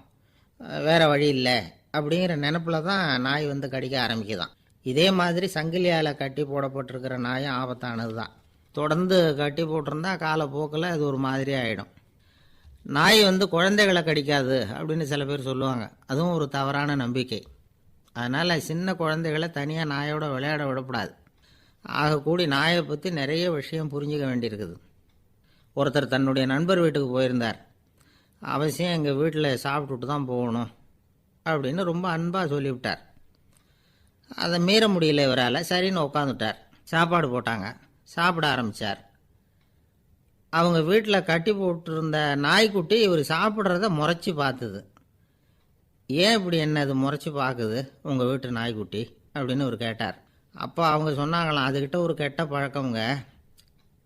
வேறு வழி இல்லை அப்படிங்கிற நினப்பில் தான் நாய் வந்து கடிக்க ஆரம்பிக்குதான். இதே மாதிரி சங்கிலியால் கட்டி போடப்பட்டிருக்கிற நாயும் ஆபத்தானது தான். தொடர்ந்து கட்டி போட்டிருந்தா காலப்போக்கில் அது ஒரு மாதிரி ஆகிடும். நாய் வந்து குழந்தைகளை கடிக்காது அப்படின்னு சில பேர் சொல்லுவாங்க. அதுவும் ஒரு தவறான நம்பிக்கை. அதனால் சின்ன குழந்தைகளை தனியாக நாயோட விளையாட விடக்கூடாது. ஆகக்கூடி நாயை பற்றி நிறைய விஷயம் புரிஞ்சிக்க வேண்டியிருக்குது. ஒருத்தர் தன்னுடைய நண்பர் வீட்டுக்கு போயிருந்தார். அவசியம் எங்கள் வீட்டில் சாப்பிட்டுட்டு தான் போகணும் அப்படின்னு ரொம்ப அன்பாக சொல்லிவிட்டார். அதை மீற முடியல இவரால். சரின்னு உட்காந்துட்டார். சாப்பாடு போட்டாங்க, சாப்பிட ஆரம்பித்தார். அவங்க வீட்டில் கட்டி போட்டிருந்த நாய்க்குட்டி இவர் சாப்பிட்றத முறைச்சி பார்த்துது. ஏன் இப்படி என்ன அது முறைச்சி பார்க்குது உங்கள் வீட்டு நாய்க்குட்டி அப்படின்னு இவர் கேட்டார். அப்போ அவங்க சொன்னாங்களாம், அதுக்கிட்ட ஒரு கெட்ட பழக்கங்க,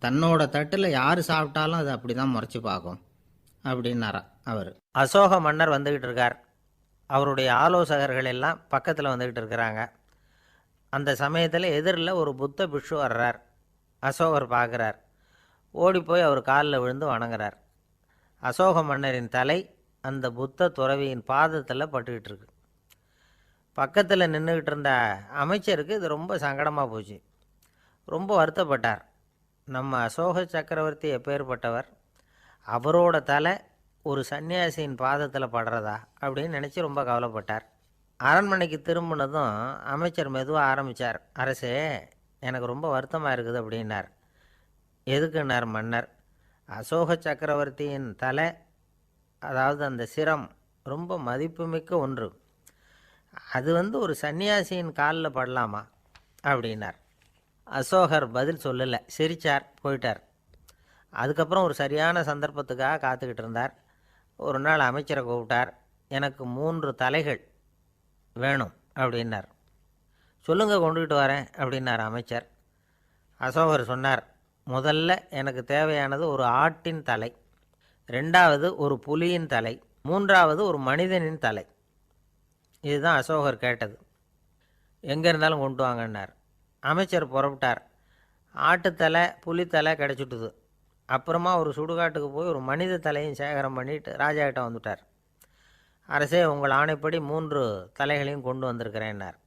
தன்னோட தட்டில் யார் சாப்பிட்டாலும் அது அப்படி தான் முறைச்சி பார்க்கும் அப்படின்னாரா அவர். அசோக மன்னர் வந்துக்கிட்டு இருக்கார். அவருடைய ஆலோசகர்கள் எல்லாம் பக்கத்தில் வந்துக்கிட்டு இருக்கிறாங்க. அந்த சமயத்தில் எதிரில் ஒரு புத்த பிக்ஷு வர்றார். அசோகர் பார்க்குறார். ஓடி போய் அவர் காலில் விழுந்து வணங்குறார். அசோக மன்னரின் தலை அந்த புத்த துறவியின் பாதத்தில் பட்டுக்கிட்டு இருக்கு. பக்கத்தில் நின்றுக்கிட்டு இருந்த அமைச்சருக்கு இது ரொம்ப சங்கடமாக போச்சு. ரொம்ப வருத்தப்பட்டார். நம்ம அசோக சக்கரவர்த்தி எப்பேற்பட்டவர், அவரோட தலை ஒரு சன்னியாசியின் பாதத்தில் படுறதா அப்படின்னு நினச்சி ரொம்ப கவலைப்பட்டார். அரண்மனைக்கு திரும்பினதும் அமைச்சர் மெதுவாக ஆரம்பித்தார். அரசே, எனக்கு ரொம்ப வருத்தமாக இருக்குது அப்படின்னார். எதுக்குன்னார் மன்னர். அசோக சக்கரவர்த்தியின் தலை, அதாவது அந்த சிரம், ரொம்ப மதிப்புமிக்க ஒன்று. அது வந்து ஒரு சன்னியாசியின் காலில் படலாமா அப்படின்னார். அசோகர் பதில் சொல்லலை, சிரித்தார், போயிட்டார். அதுக்கப்புறம் ஒரு சரியான சந்தர்ப்பத்துக்காக காத்துக்கிட்டு இருந்தார். ஒரு நாள் அமைச்சரை கூப்பிட்டார். எனக்கு 3 தலைகள் வேணும் அப்படின்னார். சொல்லுங்கள், கொண்டுக்கிட்டு வரேன் அப்படின்னார் அமைச்சர். அசோகர் சொன்னார், முதல்ல எனக்கு தேவையானது ஒரு ஆட்டின் தலை, 2வது ஒரு புலியின் தலை, 3வது ஒரு மனிதனின் தலை. இதுதான் அசோகர் கேட்டது. எங்கே இருந்தாலும் கொண்டு வாங்கன்னார். அமைச்சர் புறப்பட்டார். ஆட்டுத்தலை, புலித்தலை கிடச்சிட்டுது. அப்புறமா ஒரு சுடுகாட்டுக்கு போய் ஒரு மனித தலையும் சேகரம் பண்ணிட்டு ராஜாக்கிட்ட வந்துட்டார். அரசே, உங்கள் ஆணைப்படி 3 தலைகளையும் கொண்டு வந்திருக்கிறேன்னார்.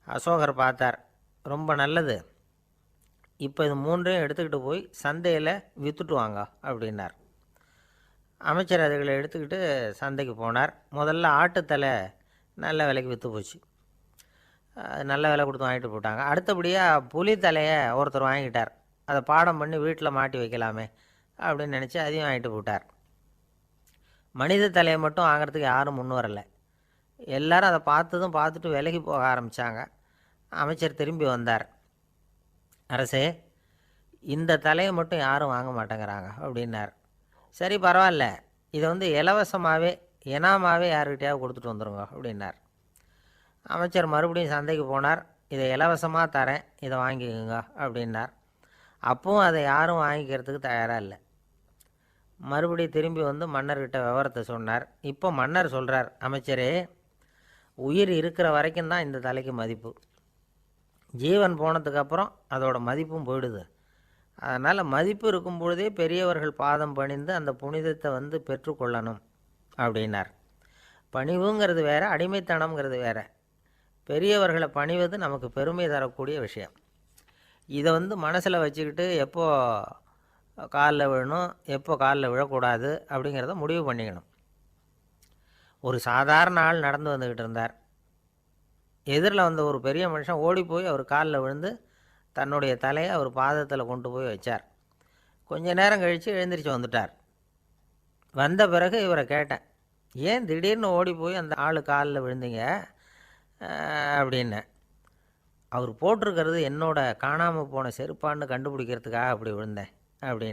அசோகர் பார்த்தார். ரொம்ப நல்லது, இப்போ இது 3ஐயும் எடுத்துக்கிட்டு போய் சந்தையில் விற்றுட்டு வாங்க அப்படின்னார். அமைச்சர் அதுகளை எடுத்துக்கிட்டு சந்தைக்கு போனார். முதல்ல ஆட்டுத்தலை நல்ல விலைக்கு விற்று போச்சு. நல்ல விலை கொடுத்து வாங்கிட்டு போட்டாங்க. அடுத்தபடியாக புலி தலையை ஒருத்தர் வாங்கிட்டார். அதை பாடம் பண்ணி வீட்டில் மாட்டி வைக்கலாமே அப்படின்னு நினச்சி அதையும் வாங்கிட்டு போட்டார். மனித தலையை மட்டும் வாங்கிறதுக்கு யாரும் முன் வரலை. எல்லாரும் அதை பார்த்துட்டு விலகி போக ஆரம்பித்தாங்க. அமைச்சர் திரும்பி வந்தார். அரசே, இந்த தலையை மட்டும் யாரும் வாங்க மாட்டேங்கிறாங்க அப்படின்னார். சரி, பரவாயில்ல, இதை வந்து இலவசமாகவே இனாமாவே யாருக்கிட்டையாவது கொடுத்துட்டு வந்துடுங்க அப்படின்னார். அமைச்சர் மறுபடியும் சந்தைக்கு போனார். இதை இலவசமாக தரேன், இதை வாங்கிக்கோங்க அப்படின்னார். அப்பவும் அதை யாரும் வாங்கிக்கிறதுக்கு தயாராக இல்லை. மறுபடியும் திரும்பி வந்து மன்னர்கிட்ட விவரத்தை சொன்னார். இப்போ மன்னர் சொல்கிறார், அமைச்சரே, உயிர் இருக்கிற வரைக்கும் தான் இந்த தலைக்கு மதிப்பு. ஜீவன் போனதுக்கப்புறம் அதோட மதிப்பும் போயிடுது. அதனால் மதிப்பு இருக்கும் பொழுதே பெரியவர்கள் பாதம் பணிந்து அந்த புனிதத்தை பெற்றுக்கொள்ளணும் அப்படின்னார். பணிவுங்கிறது வேறு, அடிமைத்தனம்ங்கிறது வேறு. பெரியவர்களை பணிவது நமக்கு பெருமை தரக்கூடிய விஷயம். இதை மனசில் வச்சுக்கிட்டு எப்போ காலில் விழணும், எப்போ காலில் விழக்கூடாது அப்படிங்கிறத முடிவு பண்ணிக்கணும். ஒரு சாதாரண ஆள் நடந்து வந்துக்கிட்டு இருந்தார். எதிரில் வந்த ஒரு பெரிய மனுஷன் ஓடி போய் அவர் காலில் விழுந்து தன்னுடைய தலையை அவர் பாதத்தில் கொண்டு போய் வச்சார். கொஞ்ச நேரம் கழித்து எழுந்திரிச்சு வந்துட்டார். வந்த பிறகு இவரை கேட்டேன், ஏன் திடீர்னு ஓடி போய் அந்த ஆள் காலில் விழுந்தீங்க அப்படின்னு. அவர் போட்டிருக்கிறது என்னோட காணாமல் போன செருப்பான்னு கண்டுபிடிக்கிறதுக்காக அப்படி விழுந்தேன் அப்படின்னு.